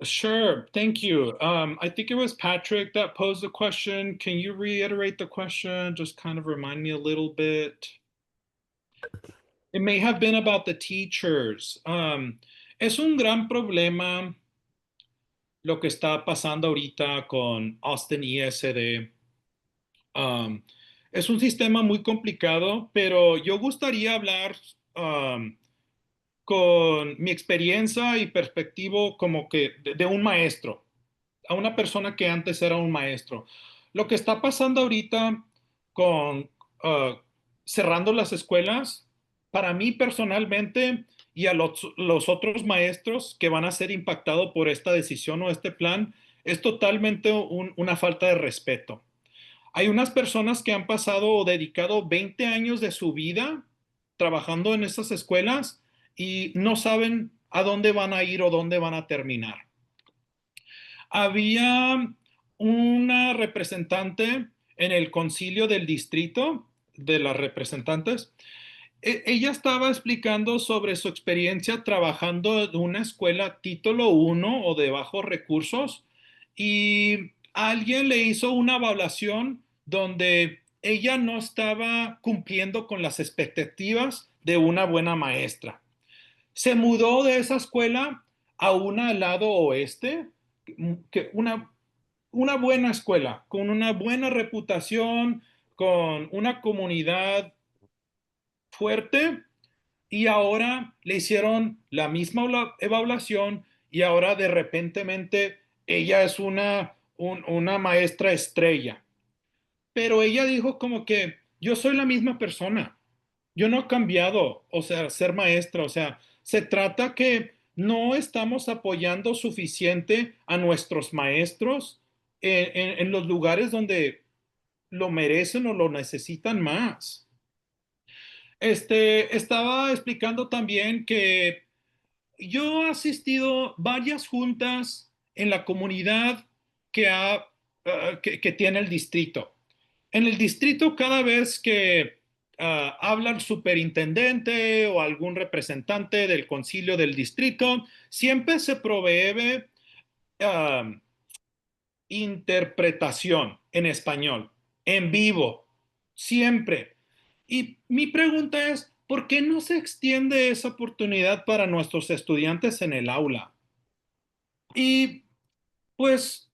Sure, thank you. I think it was Patrick that posed the question. Can you reiterate the question? Just kind of remind me a little bit. It may have been about the teachers. Es un gran problema lo que está pasando ahorita con Austin ISD. Es un sistema muy complicado, pero yo gustaría hablar con mi experiencia y perspectiva como que de un maestro, a una persona que antes era un maestro. Lo que está pasando ahorita con cerrando las escuelas, para mí personalmente y a los otros maestros que van a ser impactados por esta decisión o este plan, es totalmente una falta de respeto. Hay unas personas que han pasado o dedicado 20 años de su vida trabajando en estas escuelas y no saben a dónde van a ir o dónde van a terminar. Había una representante en el concilio del distrito de las representantes. Ella estaba explicando sobre su experiencia trabajando en una escuela título 1 o de bajos recursos y alguien le hizo una evaluación donde ella no estaba cumpliendo con las expectativas de una buena maestra. Se mudó de esa escuela a una al lado oeste, una buena escuela, con una buena reputación, con una comunidad fuerte, y ahora le hicieron la misma evaluación y ahora de repentemente ella es una maestra estrella. Pero ella dijo como que yo soy la misma persona, yo no he cambiado, o sea, ser maestra, o sea, se trata que no estamos apoyando suficiente a nuestros maestros en los lugares donde lo merecen o lo necesitan más. Estaba explicando también que yo he asistido varias juntas en la comunidad que tiene el distrito. En el distrito, cada vez que habla el superintendente o algún representante del concilio del distrito, siempre se provee ah, interpretación en español, en vivo, siempre. Y mi pregunta es, ¿por qué no se extiende esa oportunidad para nuestros estudiantes en el aula? Y pues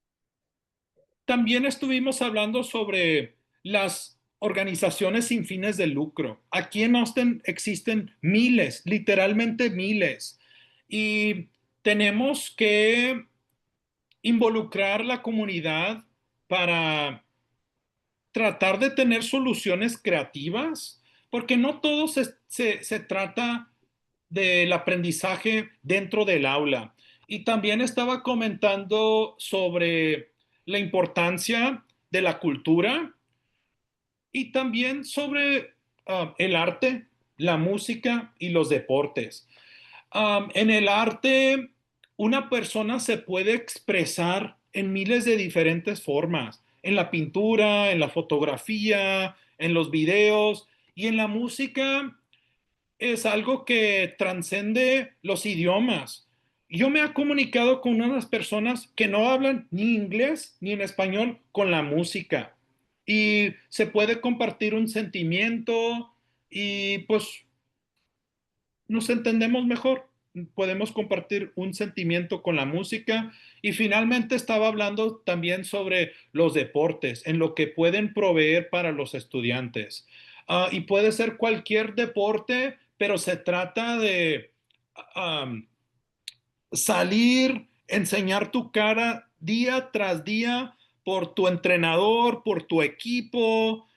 también estuvimos hablando sobre las organizaciones sin fines de lucro. Aquí en Austin existen miles, literalmente miles. Y tenemos que involucrar la comunidad para tratar de tener soluciones creativas, porque no todo se trata del aprendizaje dentro del aula. Y también estaba comentando sobre la importancia de la cultura y también sobre el arte, la música y los deportes. En el arte, una persona se puede expresar en miles de diferentes formas, en la pintura, en la fotografía, en los videos, y en la música es algo que transcende los idiomas. Yo me he comunicado con unas personas que no hablan ni inglés ni en español con la música, y se puede compartir un sentimiento y pues nos entendemos mejor, podemos compartir un sentimiento con la música. Y finalmente estaba hablando también sobre los deportes, en lo que pueden proveer para los estudiantes. Y puede ser cualquier deporte, pero se trata de um, salir, enseñar tu cara día tras día por tu entrenador, por tu equipo,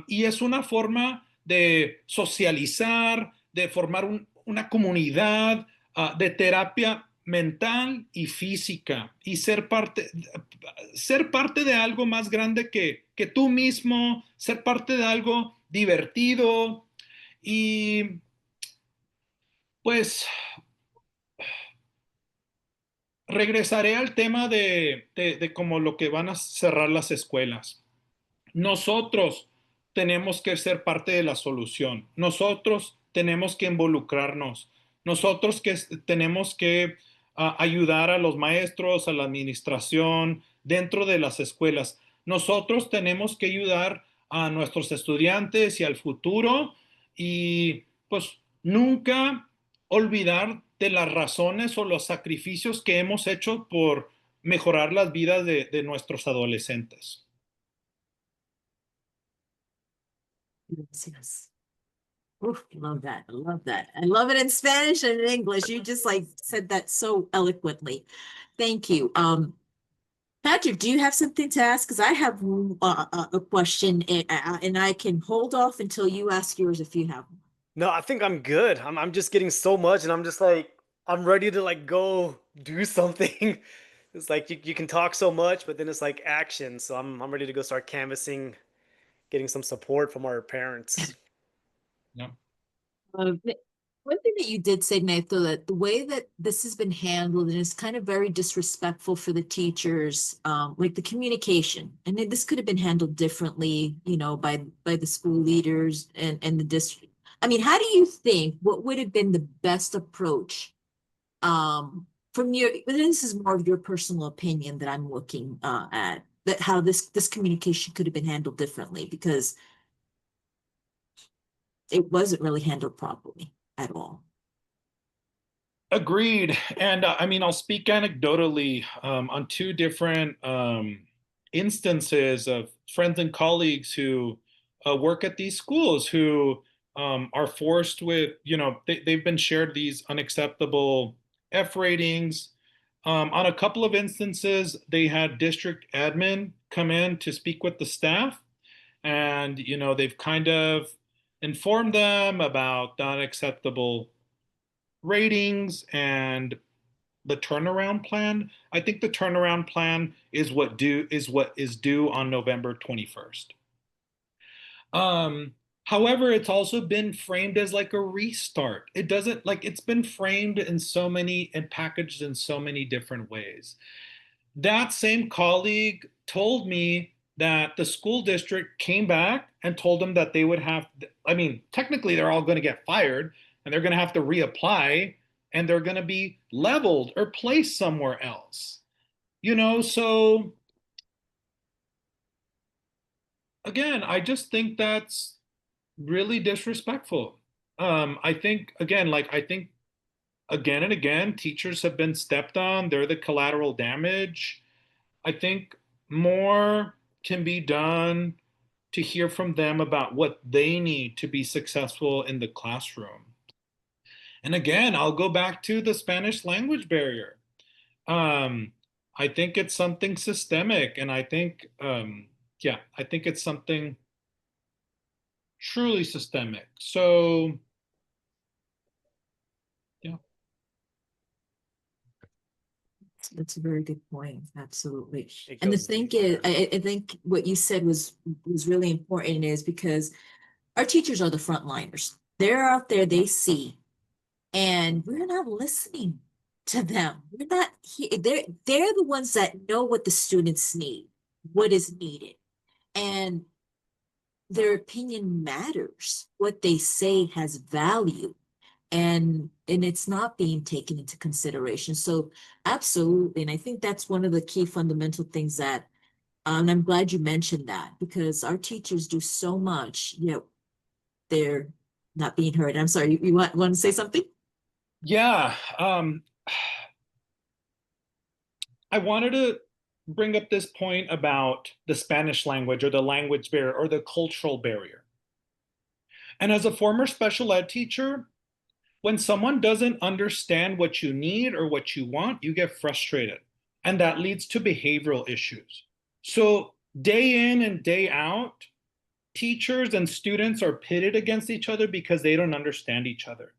y es una forma de socializar, de formar una comunidad, de terapia mental y física, y ser parte de algo más grande que tú mismo, ser parte de algo divertido. Y pues regresaré al tema de como lo que van a cerrar las escuelas. Nosotros tenemos que ser parte de la solución. Nosotros tenemos que involucrarnos. Nosotros tenemos que ayudar a los maestros, a la administración dentro de las escuelas. Nosotros tenemos que ayudar a nuestros estudiantes y al futuro, y pues nunca olvidar de las razones o los sacrificios que hemos hecho por mejorar las vidas de nuestros adolescentes. Yes, yes. Oof, love that. I love that. I love it in Spanish and in English. You just like said that so eloquently. Thank you. Patrick, do you have something to ask? Because I have a question, and I can hold off until you ask yours if you have one. No, I think I'm good. I'm just getting so much, and I'm just like I'm ready to like go do something. It's like you can talk so much, but then it's like action. So I'm ready to go start canvassing, getting some support from our parents. Yeah. One thing that you did say, Neto, that the way that this has been handled and is kind of very disrespectful for the teachers, like the communication, and this could have been handled differently, you know, by the school leaders and the district. I mean, how do you think what would have been the best approach? From your, but this is more of your personal opinion that I'm looking at. that how this communication could have been handled differently, because it wasn't really handled properly at all. Agreed. And I mean, I'll speak anecdotally on two different instances of friends and colleagues who work at these schools who are forced with, they've been shared these unacceptable F ratings. On a couple of instances, they had district admin come in to speak with the staff, and, they've kind of informed them about the unacceptable ratings and the turnaround plan. I think the turnaround plan is what is due on November 21st. However, it's also been framed as like a restart. It doesn't, like, it's been framed in so many and packaged in so many different ways. That same colleague told me that the school district came back and told them that they would have, I mean, technically they're all going to get fired and they're going to have to reapply and they're going to be leveled or placed somewhere else. So again, I just think that's really disrespectful. I think, again, I think again and again, teachers have been stepped on. They're the collateral damage. I think more can be done to hear from them about what they need to be successful in the classroom. And again, I'll go back to the Spanish language barrier. Um, I think it's something systemic, and I think, I think it's something truly systemic. So, yeah. That's a very good point. Absolutely. It And the goes thing deeper. is, I think what you said was really important, is because our teachers are the frontliners. They're out there, they see, and we're not listening to them. We're not here. They're the ones that know what the students need, what is needed. And their opinion matters. What they say has value, and it's not being taken into consideration. So absolutely. And I think that's one of the key fundamental things that, and I'm glad you mentioned that, because our teachers do so much, yet they're not being heard. I'm sorry, you want to say something? Yeah. I wanted to bring up this point about the Spanish language or the language barrier or the cultural barrier. And as a former special ed teacher, when someone doesn't understand what you need or what you want, you get frustrated. And that leads to behavioral issues. So, day in and day out, teachers and students are pitted against each other because they don't understand each other.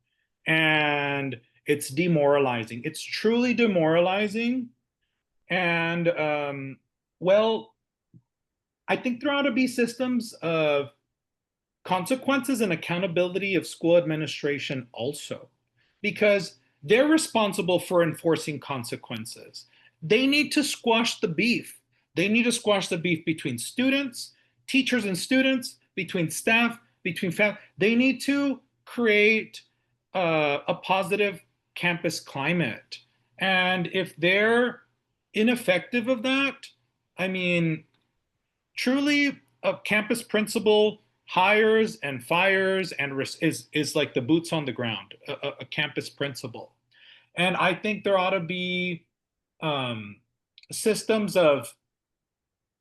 And it's demoralizing. It's truly demoralizing. And, well, I think there ought to be systems of consequences and accountability of school administration also, because they're responsible for enforcing consequences. They need to squash the beef. They need to squash the beef between students, teachers and students, between staff, between family. They need to create a positive campus climate. And if they're ineffective of that, I mean, truly a campus principal hires and fires and is like the boots on the ground, a campus principal. And I think there ought to be systems of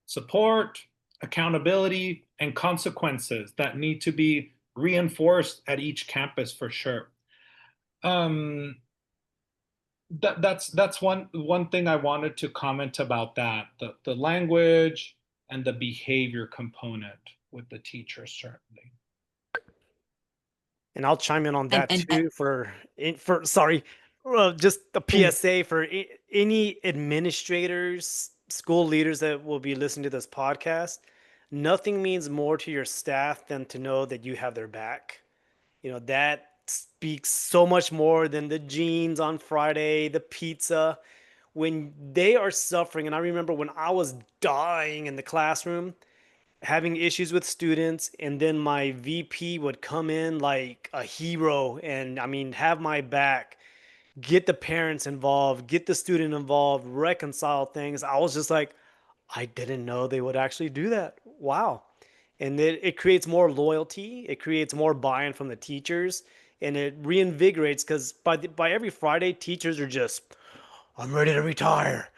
support, accountability, and consequences that need to be reinforced at each campus for sure. Um, that's one thing I wanted to comment about, that the language and the behavior component with the teachers, certainly. And I'll chime in on that And too for sorry, just a oh, PSA for any administrators, school leaders that will be listening to this podcast. Nothing means more to your staff than to know that you have their back. That speaks so much more than the jeans on Friday, the pizza. When they are suffering, and I remember when I was dying in the classroom, having issues with students, and then my VP would come in like a hero and, I mean, have my back, get the parents involved, get the student involved, reconcile things. I was just like, I didn't know they would actually do that. Wow. And it creates more loyalty, it creates more buy-in from the teachers, and it reinvigorates because by every Friday, teachers are just, I'm ready to retire.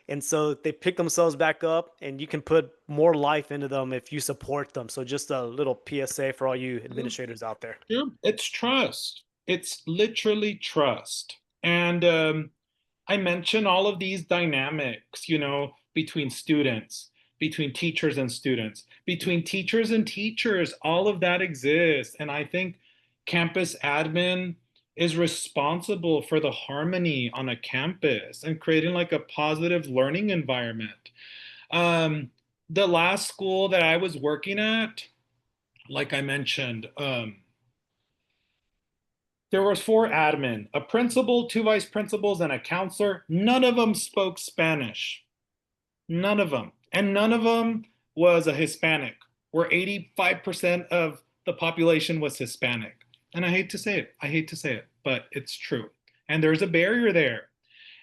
And so they pick themselves back up, and you can put more life into them if you support them. So just a little PSA for all you administrators out there. Yeah, it's trust. It's literally trust. And I mentioned all of these dynamics, between students, between teachers and students, between teachers and teachers, all of that exists. And I think campus admin is responsible for the harmony on a campus and creating like a positive learning environment. Um, the last school that I was working at, like I mentioned, there was four admin, a principal, two vice principals, and a counselor. None of them spoke Spanish. None of them. And none of them was a Hispanic, where 85% of the population was Hispanic. And I hate to say it. I hate to say it, but it's true. And there's a barrier there.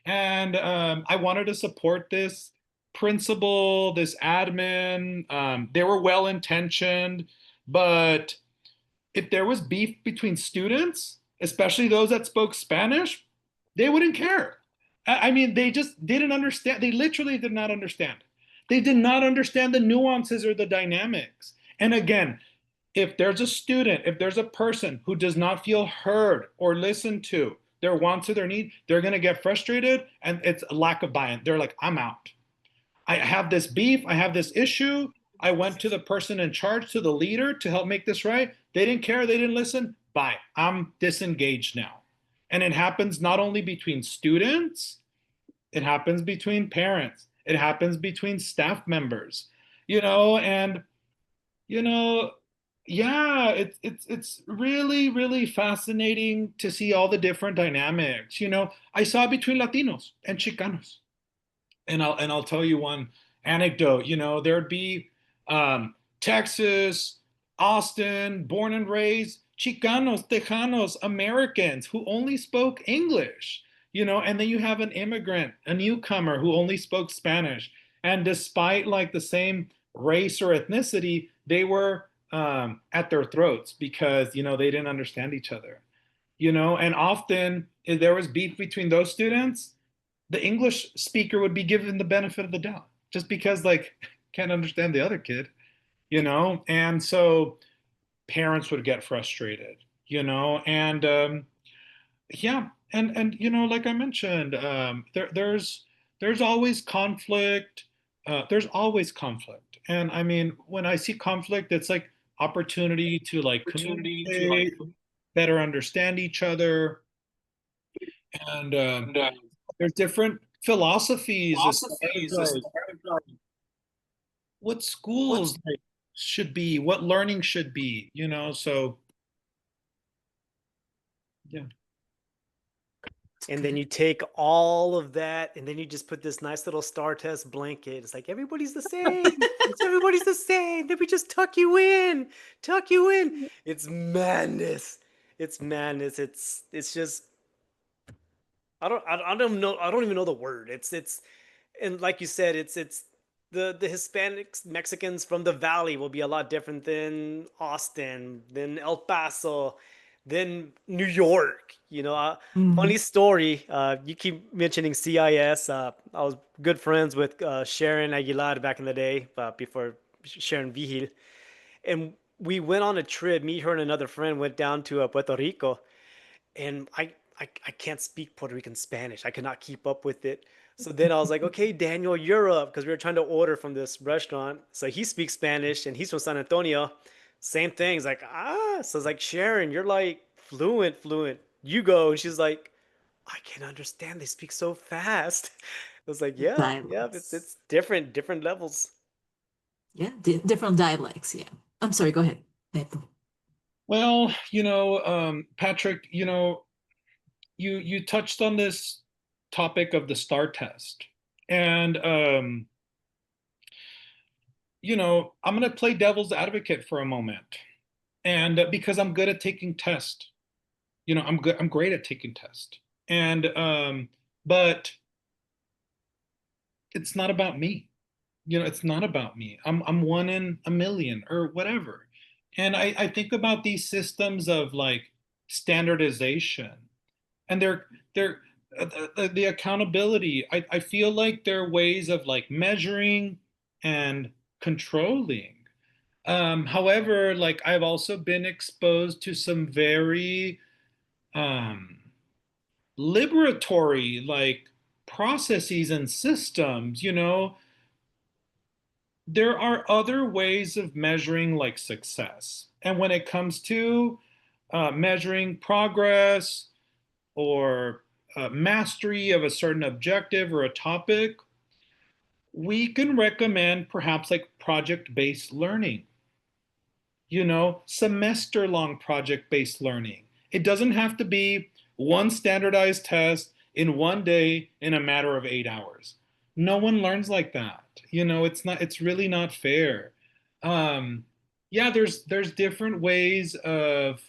And I wanted to support this principal, this admin. They were well intentioned, but if there was beef between students, especially those that spoke Spanish, they wouldn't care. I mean, they just didn't understand. They literally did not understand. They did not understand the nuances or the dynamics. And again, if there's a student, if there's a person who does not feel heard or listened to, their wants or their need, they're going to get frustrated and it's a lack of buy-in. They're like, I'm out. I have this beef, I have this issue. I went to the person in charge, to the leader to help make this right. They didn't care, they didn't listen. Bye. I'm disengaged now. And it happens not only between students, it happens between parents, it happens between staff members, and you know, yeah, it's really, really fascinating to see all the different dynamics. I saw between Latinos and Chicanos. And I'll tell you one anecdote. There'd be Texas, Austin, born and raised Chicanos, Tejanos, Americans who only spoke English. And then you have an immigrant, a newcomer who only spoke Spanish. And despite like the same race or ethnicity, they were at their throats because they didn't understand each other. And often if there was beef between those students, the English speaker would be given the benefit of the doubt just because like can't understand the other kid, and so parents would get frustrated, and yeah, and like I mentioned, there's always conflict. There's always conflict, and I mean when I see conflict, it's like opportunity to like communicate, better understand each other, and there's different philosophies as far as like what schools like, should be, what learning should be, so yeah. And then you take all of that, and then you just put this nice little star test blanket. It's like everybody's the same. Everybody's the same. Then we just tuck you in, tuck you in. It's madness. It's madness. It's just I don't know. I don't even know the word. It's and like you said, it's the Hispanics, Mexicans from the Valley will be a lot different than Austin, than El Paso, than New York. Funny Mhm. story. You keep mentioning CIS. I was good friends with Sharon Aguilar back in the day, before Sharon Vigil, and we went on a trip. Me, her, and another friend went down to Puerto Rico, and I can't speak Puerto Rican Spanish. I could not keep up with it. So then I was like, okay, Daniel, you're up, because we were trying to order from this restaurant. So he speaks Spanish and he's from San Antonio. Same thing. He's like, so it's like, Sharon, you're like fluent. You go. And she's like, I can't understand. They speak so fast. I was like, yeah, Dialects. it's different levels. Yeah, different dialects. Yeah. I'm sorry, go ahead, Neto. Well, Patrick, you touched on this topic of the STAR test, and I'm going to play devil's advocate for a moment, and because I'm good at taking tests. I'm great at taking tests, and but it's not about me. it's not about me. I'm one in a million or whatever. And I think about these systems of like standardization and they're the accountability. I feel like they're ways of like measuring and controlling. However, like I've also been exposed to some very um, liberatory like processes and systems, there are other ways of measuring like success. And when it comes to measuring progress or mastery of a certain objective or a topic, we can recommend perhaps like project-based learning, semester-long project-based learning. It doesn't have to be one standardized test in one day in a matter of 8 hours. No one learns like that. It's really not fair. Um, yeah, there's different ways of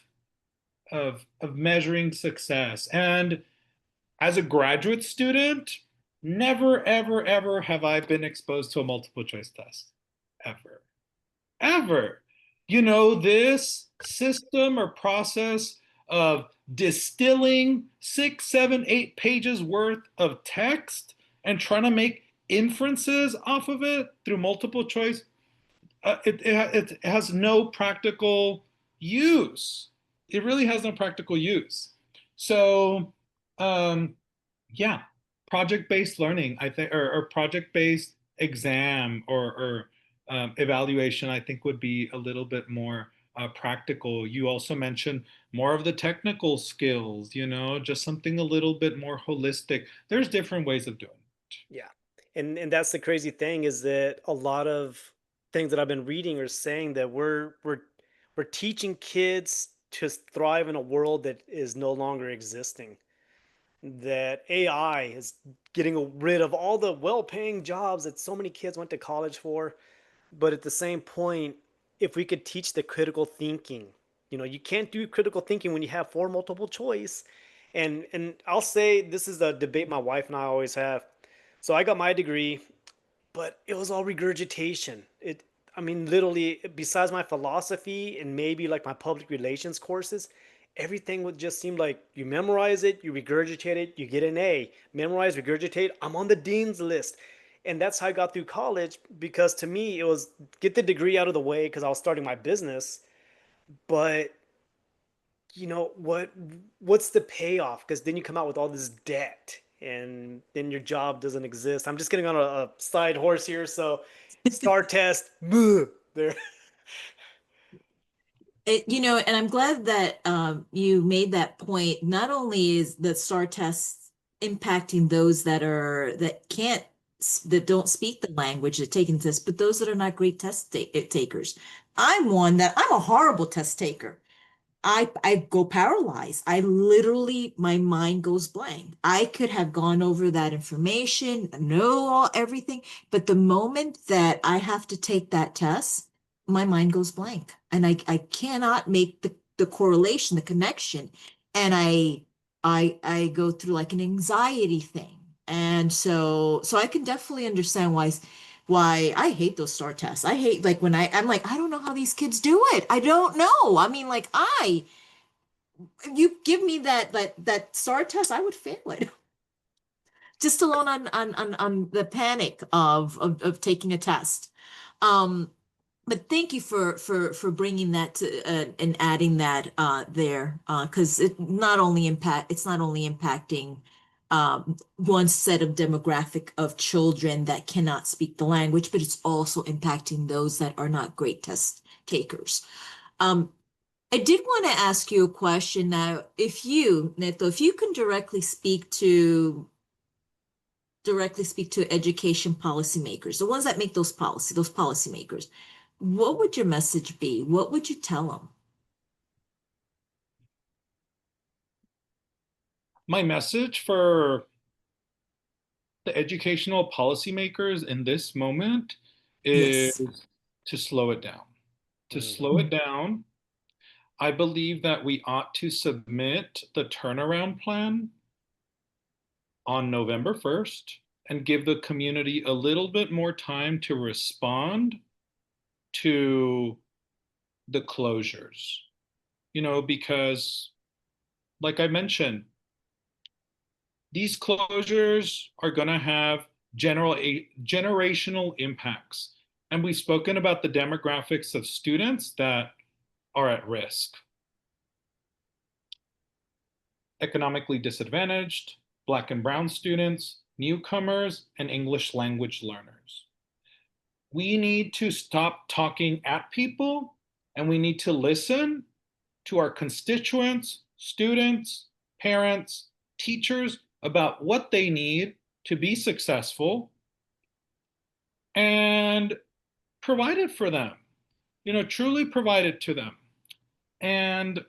measuring success. And as a graduate student, never, ever, ever have I been exposed to a multiple choice test. Ever. Ever. This system or process of distilling 6, 7, 8 pages worth of text and trying to make inferences off of it through multiple choice, it has no practical use. It really has no practical use. So, um, yeah, project-based learning, I think, or project-based exam or evaluation, I think would be a little bit more practical. You also mentioned more of the technical skills, just something a little bit more holistic. There's different ways of doing it. Yeah. And that's the crazy thing is that a lot of things that I've been reading are saying that we're teaching kids to thrive in a world that is no longer existing. That AI is getting rid of all the well-paying jobs that so many kids went to college for. But at the same point, if we could teach the critical thinking, you can't do critical thinking when you have four multiple choice. And I'll say this is a debate my wife and I always have. So I got my degree, but it was all regurgitation. I mean, literally, besides my philosophy and maybe like my public relations courses, everything would just seem like you memorize it, you regurgitate it, you get an A. Memorize, regurgitate, I'm on the dean's list. And that's how I got through college because to me, it was get the degree out of the way because I was starting my business. But what's the payoff? Because then you come out with all this debt and then your job doesn't exist. I'm just getting on a side horse here. So star test, there. And I'm glad that you made that point. Not only is the STAR tests impacting those that don't speak the language that taking tests, but those that are not great takers. I'm a horrible test taker. I go paralyzed. My mind goes blank. I could have gone over that information, know everything, but the moment that I have to take that test, my mind goes blank. And I cannot make the correlation, the connection. And I go through like an anxiety thing. And so I can definitely understand why I hate those STAR tests. I hate like when I'm like, I don't know how these kids do it. I don't know. I mean, like you give me that STAR test, I would fail it. Just alone on the panic of taking a test. Um, but thank you for bringing that to and adding that there because it's not only impacting one set of demographic of children that cannot speak the language, but it's also impacting those that are not great test takers. I did want to ask you a question now. Neto, if you can directly speak to education policymakers, the ones that make those policymakers, what would your message be? What would you tell them? My message for the educational policymakers in this moment is Yes. to slow it down. To Mm. slow it down, I believe that we ought to submit the turnaround plan on November 1st. and give the community a little bit more time to respond to the closures. Because like I mentioned, these closures are going to have generational impacts. And we've spoken about the demographics of students that are at risk. Economically disadvantaged, Black and Brown students, newcomers, and English language learners. We need to stop talking at people, and we need to listen to our constituents, students, parents, teachers about what they need to be successful and provide it for them, truly provide it to them. And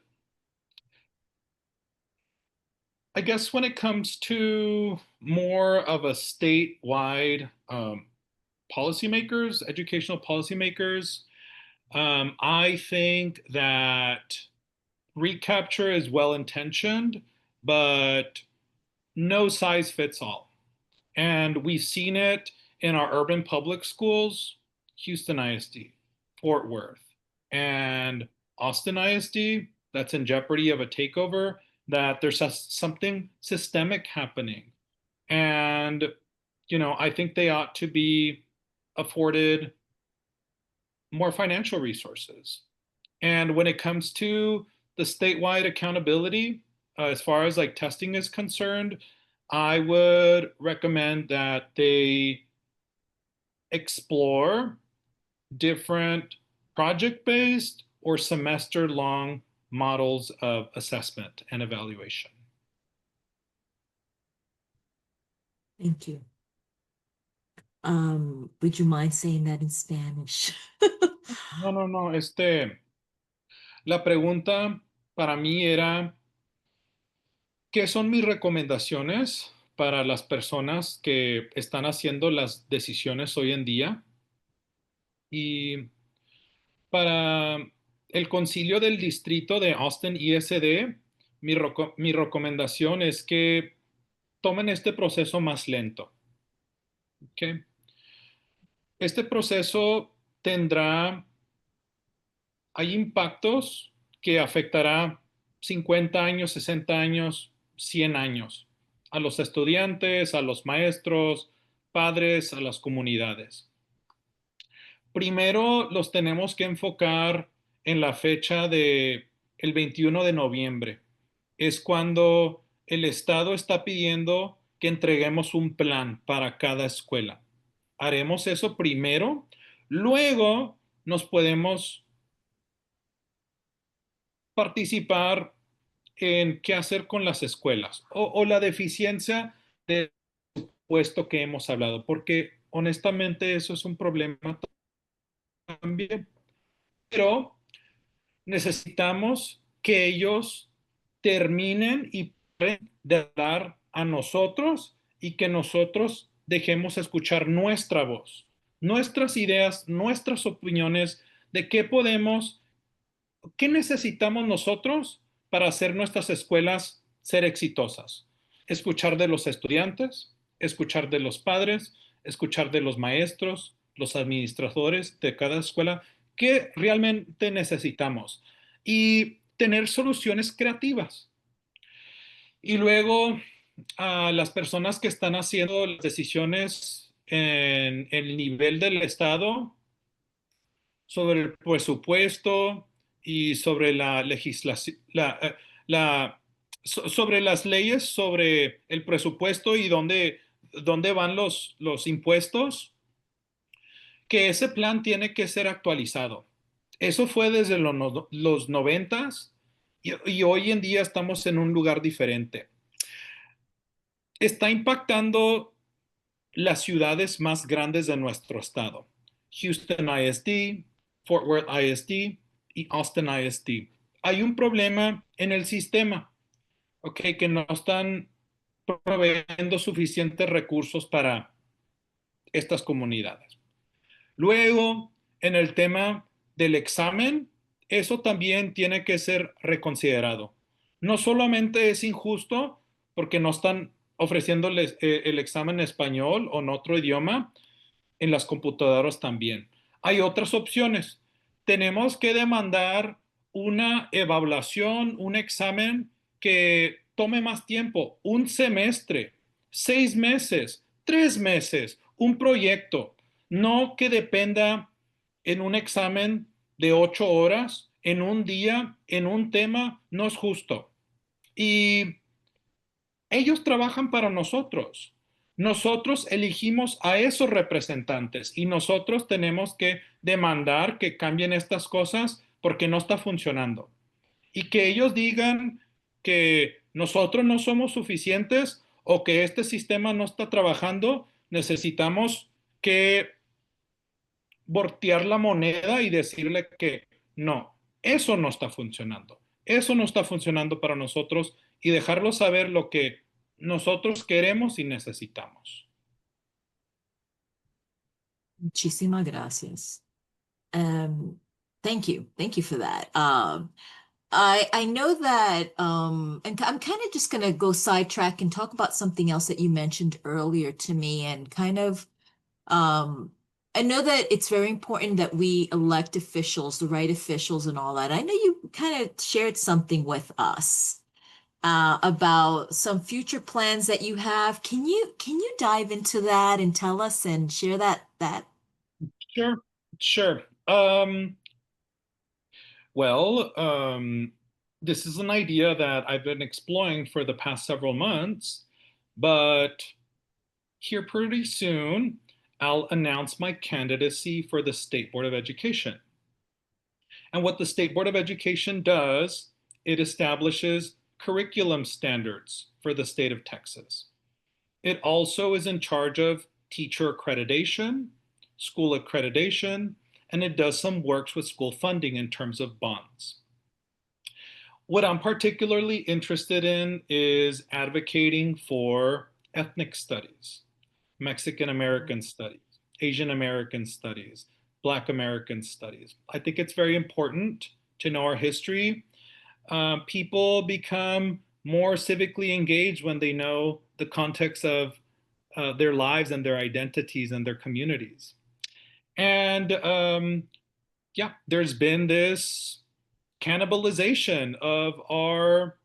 I guess when it comes to more of a statewide policymakers, educational policymakers, I think that recapture is well intentioned, but no size fits all. And we've seen it in our urban public schools, Houston ISD, Fort Worth, and Austin ISD, that's in jeopardy of a takeover, that there's something systemic happening. And, I think they ought to be afforded more financial resources. And when it comes to the statewide accountability, as far as like testing is concerned, I would recommend that they explore different project-based or semester-long models of assessment and evaluation. Thank you. Would you mind saying that in Spanish? No. La pregunta para mí era, ¿qué son mis recomendaciones para las personas que están haciendo las decisiones hoy en día? Y para el concilio del distrito de Austin ISD, mi recomendación es que tomen este proceso más lento. ¿Okay? Este proceso hay impactos que afectará 50 años, 60 años, 100 años a los estudiantes, a los maestros, padres, a las comunidades. Primero los tenemos que enfocar en la fecha de el 21 de noviembre. Es cuando el Estado está pidiendo que entreguemos un plan para cada escuela. Haremos eso primero, luego nos podemos participar en qué hacer con las escuelas o la deficiencia del puesto que hemos hablado, porque honestamente eso es un problema también. Pero necesitamos que ellos terminen y paren de hablar a nosotros y que nosotros dejemos escuchar nuestra voz, nuestras ideas, nuestras opiniones de qué necesitamos nosotros para hacer nuestras escuelas ser exitosas. Escuchar de los estudiantes, escuchar de los padres, escuchar de los maestros, los administradores de cada escuela, qué realmente necesitamos y tener soluciones creativas. Y luego a las personas que están haciendo las decisiones en el nivel del Estado sobre el presupuesto y sobre la legislación, sobre las leyes, sobre el presupuesto y dónde van los impuestos, que ese plan tiene que ser actualizado. Eso fue desde los 90s y hoy en día estamos en un lugar diferente. Está impactando las ciudades más grandes de nuestro estado. Houston ISD, Fort Worth ISD y Austin ISD. Hay un problema en el sistema, ¿ok? Que no están proveyendo suficientes recursos para estas comunidades. Luego, en el tema del examen, eso también tiene que ser reconsiderado. No solamente es injusto porque no están ofreciéndoles el examen en español o en otro idioma en las computadoras también. Hay otras opciones. Tenemos que demandar una evaluación, un examen que tome más tiempo, un semestre, 6 meses, 3 meses, un proyecto, no que dependa en un examen de 8 horas, en un día, en un tema, no es justo. Y ellos trabajan para nosotros. Nosotros elegimos a esos representantes y nosotros tenemos que demandar que cambien estas cosas porque no está funcionando. Y que ellos digan que nosotros no somos suficientes o que este sistema no está trabajando, necesitamos que voltear la moneda y decirle que no, eso no está funcionando. Eso no está funcionando para nosotros y dejarlos saber lo que nosotros queremos y necesitamos. Muchísimas gracias. Thank you. Thank you for that. I know that and I'm kind of just gonna go sidetrack and talk about something else that you mentioned earlier to me and kind of I know that it's very important that we elect officials, the right officials and all that. I know you kind of shared something with us about some future plans that you have. Can you dive into that and tell us and share that? Sure, sure. This is an idea that I've been exploring for the past several months, but here pretty soon, I'll announce my candidacy for the State Board of Education. And what the State Board of Education does, it establishes curriculum standards for the state of Texas. It also is in charge of teacher accreditation, school accreditation, and it does some works with school funding in terms of bonds. What I'm particularly interested in is advocating for ethnic studies, Mexican American studies, Asian American studies, Black American studies. I think it's very important to know our history. People become more civically engaged when they know the context of their lives and their identities and their communities. And yeah, there's been this cannibalization of our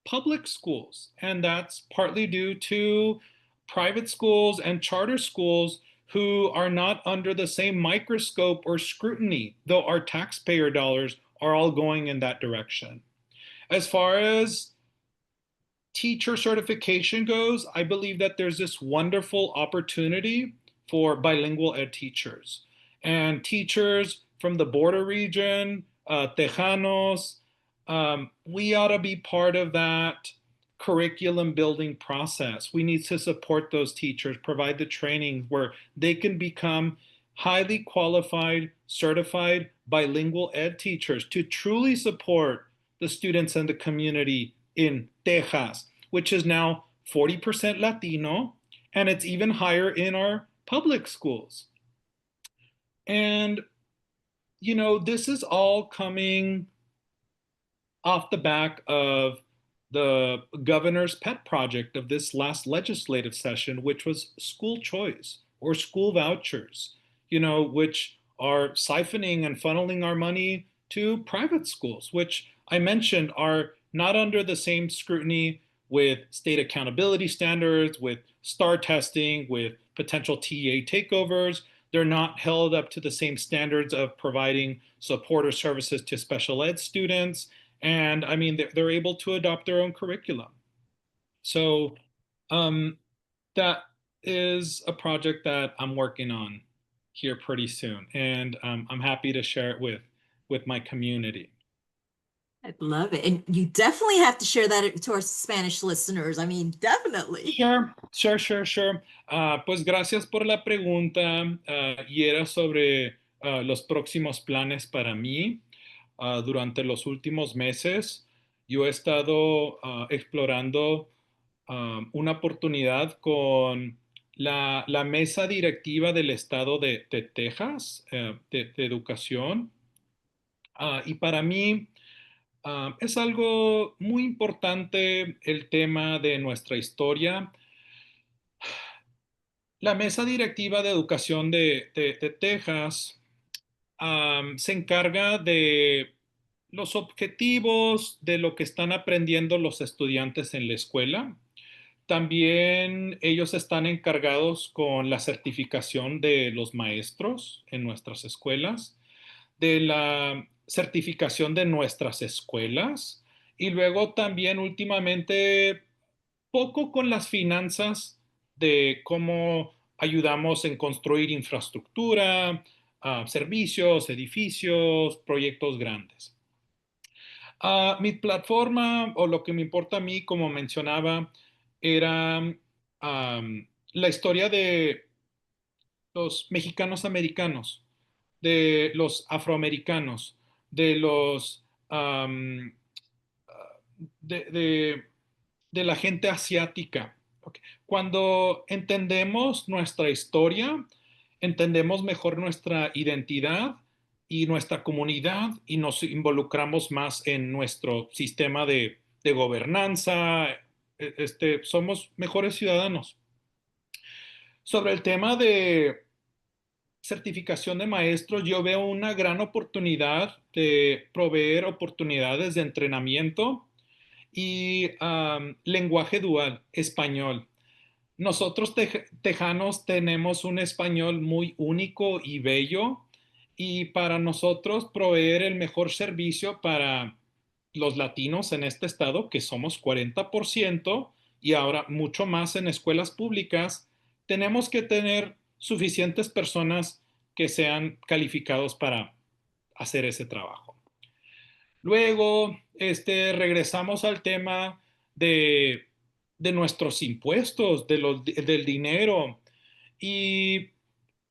public schools, and that's partly due to private schools and charter schools who are not under the same microscope or scrutiny, though our taxpayer dollars are all going in that direction. As far as teacher certification goes, I believe that there's this wonderful opportunity for bilingual ed teachers. And teachers from the border region, Tejanos, we ought to be part of that curriculum building process. We need to support those teachers, provide the training where they can become highly qualified, certified bilingual ed teachers to truly support the students and the community in Texas, which is now 40% Latino, and it's even higher in our public schools. And, this is all coming off the back of the governor's pet project of this last legislative session, which was school choice or school vouchers, which are siphoning and funneling our money to private schools, which I mentioned are not under the same scrutiny with state accountability standards, with STAR testing, with potential TEA takeovers. They're not held up to the same standards of providing support or services to special ed students. And I mean, they're able to adopt their own curriculum. So that is a project that I'm working on here pretty soon. And I'm happy to share it with my community. I love it. And you definitely have to share that to our Spanish listeners. I mean, definitely. Sure. Pues gracias por la pregunta. Y era sobre los próximos planes para mí. Durante los últimos meses, yo he estado explorando una oportunidad con la mesa directiva del estado de Texas de educación. Y para mí, Es algo muy importante el tema de nuestra historia. La mesa directiva de educación de Texas se encarga de los objetivos de lo que están aprendiendo los estudiantes en la escuela. También ellos están encargados con la certificación de los maestros en nuestras escuelas, de la certificación de nuestras escuelas y luego también últimamente poco con las finanzas de cómo ayudamos en construir infraestructura, servicios, edificios, proyectos grandes. Mi plataforma o lo que me importa a mí, como mencionaba, era la historia de los mexicanos americanos, de los afroamericanos, de los de, de- de la gente asiática. Ok. Cuando entendemos nuestra historia, entendemos mejor nuestra identidad y nuestra comunidad y nos involucramos más en nuestro sistema de gobernanza. Somos mejores ciudadanos. Sobre el tema de certificación de maestros, yo veo una gran oportunidad de proveer oportunidades de entrenamiento y lenguaje dual, español. Nosotros tejanos tenemos un español muy único y bello y para nosotros proveer el mejor servicio para los latinos en este estado, que somos 40% y ahora mucho más en escuelas públicas, tenemos que tener suficientes personas que sean calificados para hacer ese trabajo. Luego, regresamos al tema de, de nuestros impuestos, del dinero. Y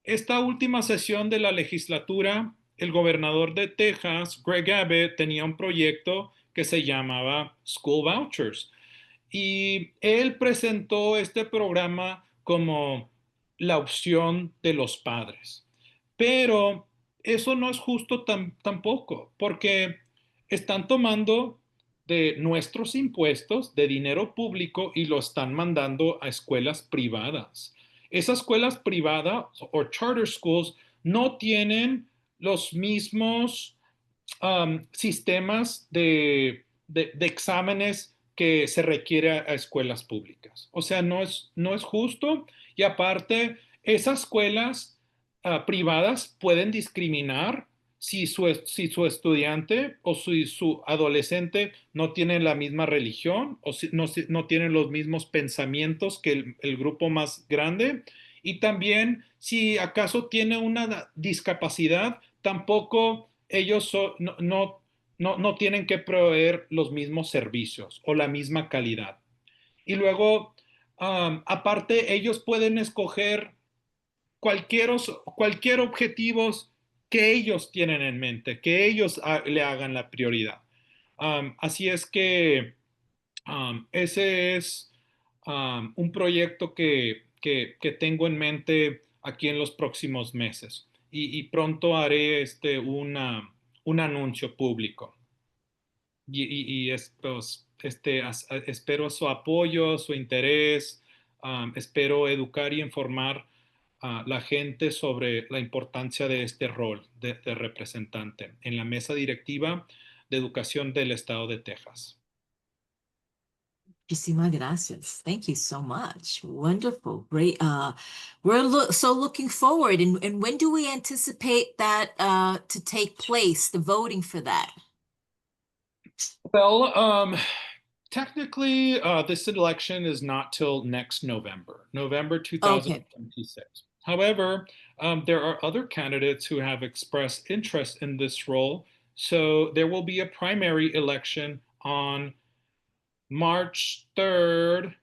esta última sesión de la legislatura, el gobernador de Texas, Greg Abbott, tenía un proyecto que se llamaba School Vouchers. Y él presentó este programa como la opción de los padres. Pero eso no es justo tampoco, porque están tomando de nuestros impuestos, de dinero público, y lo están mandando a escuelas privadas. Esas escuelas privadas o charter schools no tienen los mismos sistemas de exámenes que se requiere a escuelas públicas. O sea, no es justo y aparte, esas escuelas privadas pueden discriminar si su estudiante o su adolescente no tiene la misma religión o si no tienen los mismos pensamientos que el grupo más grande. Y también si acaso tiene una discapacidad, tampoco ellos no tienen que proveer los mismos servicios o la misma calidad. Y luego, aparte, ellos pueden escoger cualquier objetivo que ellos tienen en mente, que ellos le hagan la prioridad. Así es que ese es un proyecto que tengo en mente aquí en los próximos meses y pronto haré un anuncio público. Y espero su apoyo, su interés, espero educar y informar a la gente sobre la importancia de este rol de representante en la mesa directiva de educación del estado de Texas. Muchísimas gracias. Thank you so much. Wonderful. Great. We're so looking forward. And when do we anticipate that to take place, the voting for that? Well, technically, this election is not till next November Okay. 2026. However, there are other candidates who have expressed interest in this role, so there will be a primary election on March 3rd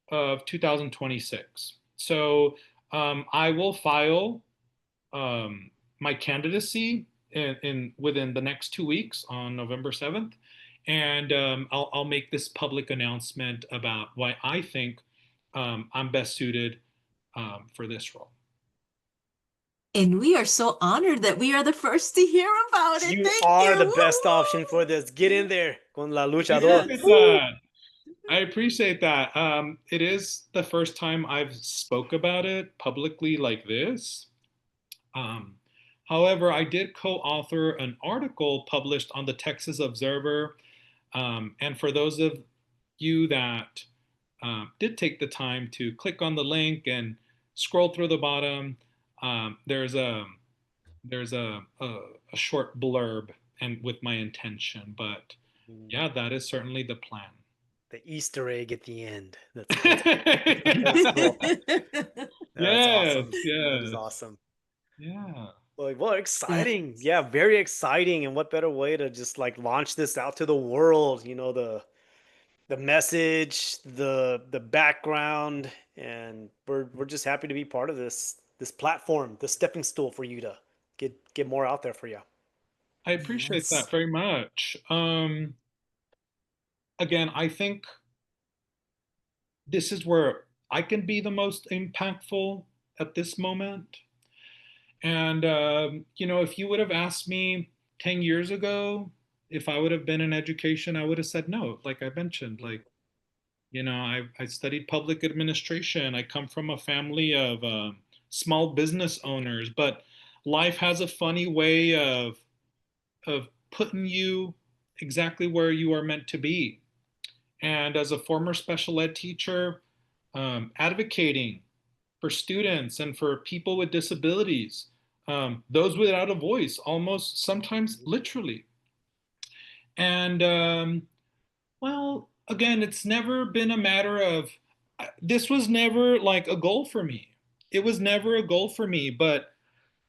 of 2026. So I will file my candidacy within the next 2 weeks on November 7th. And I'll make this public announcement about why I think I'm best suited for this role. And we are so honored that we are the first to hear about it. You Thank are the you. best option for this. Get in there con la luchador. Appreciate Yes. that. I appreciate that. It is the first time I've spoke about it publicly like this. Um, However, I did co-author an article published on the Texas Observer. And for those of you that did take the time to click on the link and scroll through the bottom, there's a short blurb and with my intention. But yeah, that is certainly the plan. The Easter egg at the end. That's cool. Cool. That's Yes, awesome. That is yes, awesome. yeah. Well, exciting. Yes. Yeah, very exciting. And what better way to just like launch this out to the world, the message, the background, and we're just happy to be part of this platform, the stepping stool for you to get more out there for you. I appreciate Yes. that very much. Again, I think this is where I can be the most impactful at this moment. And, if you would have asked me 10 years ago if I would have been in education, I would have said no. Like I mentioned, I studied public administration. I come from a family of small business owners, but life has a funny way of putting you exactly where you are meant to be. And as a former special ed teacher, advocating for students and for people with disabilities, those without a voice, almost sometimes literally. And well, again, it's never been a matter of, this was never like a goal for me. It was never a goal for me, but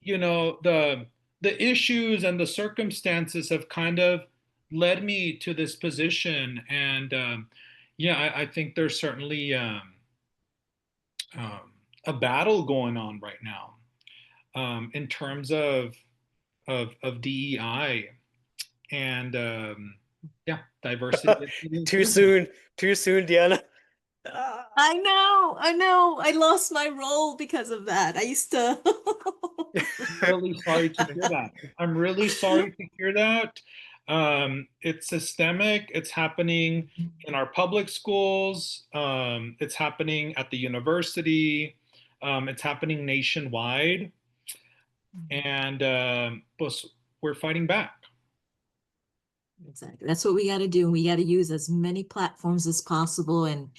the issues and the circumstances have kind of led me to this position. And yeah, I think there's certainly um, a battle going on right now in terms of DEI and yeah, diversity and Too inclusion. soon, too soon, Diana. Ah. I know. I lost my role because of that. I used to. Really sorry to hear that. I'm really sorry to hear that. It's systemic. It's happening in our public schools. It's happening at the university. It's happening nationwide. And pues, we're fighting back. Exactly. That's what we got to do. We got to use as many platforms as possible and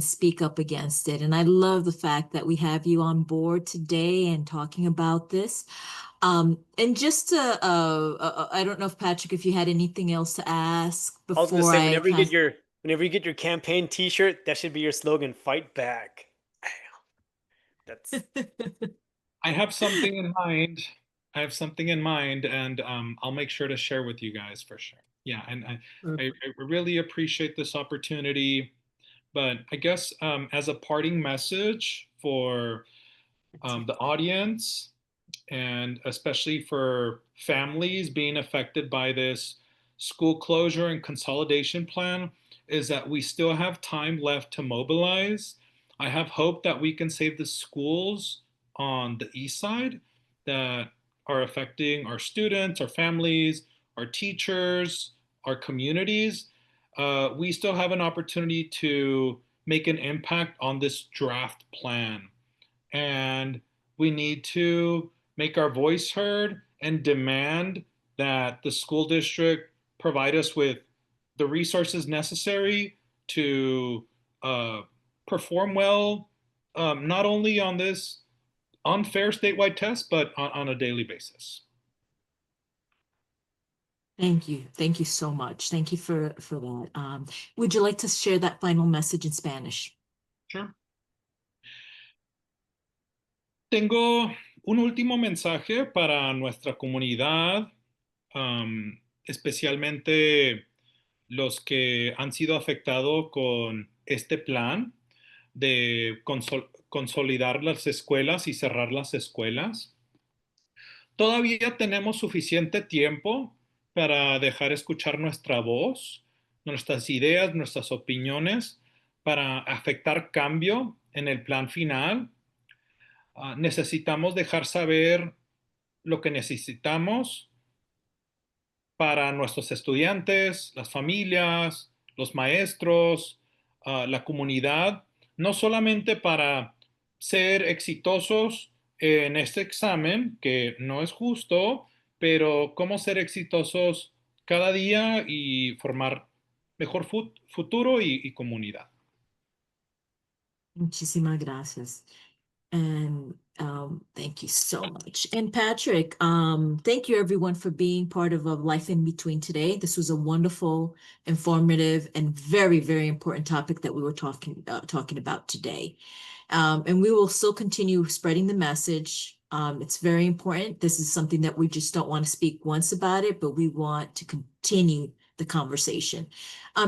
speak up against it. And I love the fact that we have you on board today and talking about this. And just to, I don't know if Patrick, if you had anything else to ask I was gonna before say I pass. whenever you get your campaign T-shirt, that should be your slogan: "Fight back." That's I have something in mind. I have something in mind, and I'll make sure to share with you guys for sure. Yeah, and I really appreciate this opportunity. But I guess as a parting message for the audience, and especially for families being affected by this school closure and consolidation plan, is that we still have time left to mobilize. I have hope that we can save the schools on the east side that are affecting our students, our families, our teachers, our communities. We still have an opportunity to make an impact on this draft plan. And we need to make our voice heard and demand that the school district provide us with the resources necessary to uh, perform well, not only on this unfair statewide test, but on a daily basis. Thank you. Thank you so much. Thank you for that. Would you like to share that final message in Spanish? Sure. Tengo un último mensaje para nuestra comunidad, especialmente los que han sido afectados con este plan de consolidar las escuelas y cerrar las escuelas. Todavía tenemos suficiente tiempo para dejar escuchar nuestra voz, nuestras ideas, nuestras opiniones, para afectar cambio en el plan final. Necesitamos dejar saber lo que necesitamos para nuestros estudiantes, las familias, los maestros, la comunidad, no solamente para ser exitosos en este examen, que no es justo, pero cómo ser exitosos cada día y formar mejor futuro y comunidad. Muchísimas gracias. And thank you so much. And Patrick, thank you everyone for being part of a Life in Between today. This was a wonderful, informative, and very, very important topic that we were talking about today. And we will still continue spreading the message. It's very important. This is something that we just don't want to speak once about it, but we want to continue the conversation.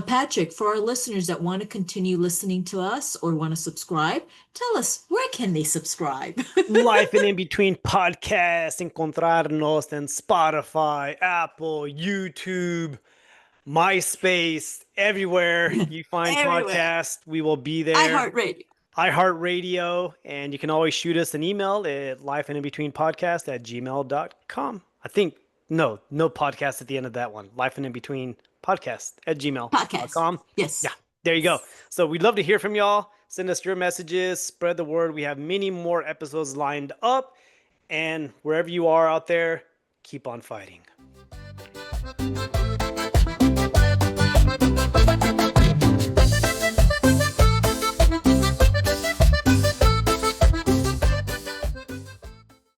Patrick, for our listeners that want to continue listening to us or want to subscribe, tell us, where can they subscribe? Life in Between podcast, encontrarnos en Spotify, Apple, YouTube, MySpace, everywhere you find Everywhere. podcasts, we will be there. iHeartRadio. iHeartRadio, and you can always shoot us an email at lifeinbetweenpodcast@gmail.com. I think no podcast at the end of that one. lifeinbetweenpodcast@gmail.com. Yes. Yeah, there you go. So we'd love to hear from y'all. Send us your messages, spread the word. We have many more episodes lined up, and wherever you are out there, keep on fighting.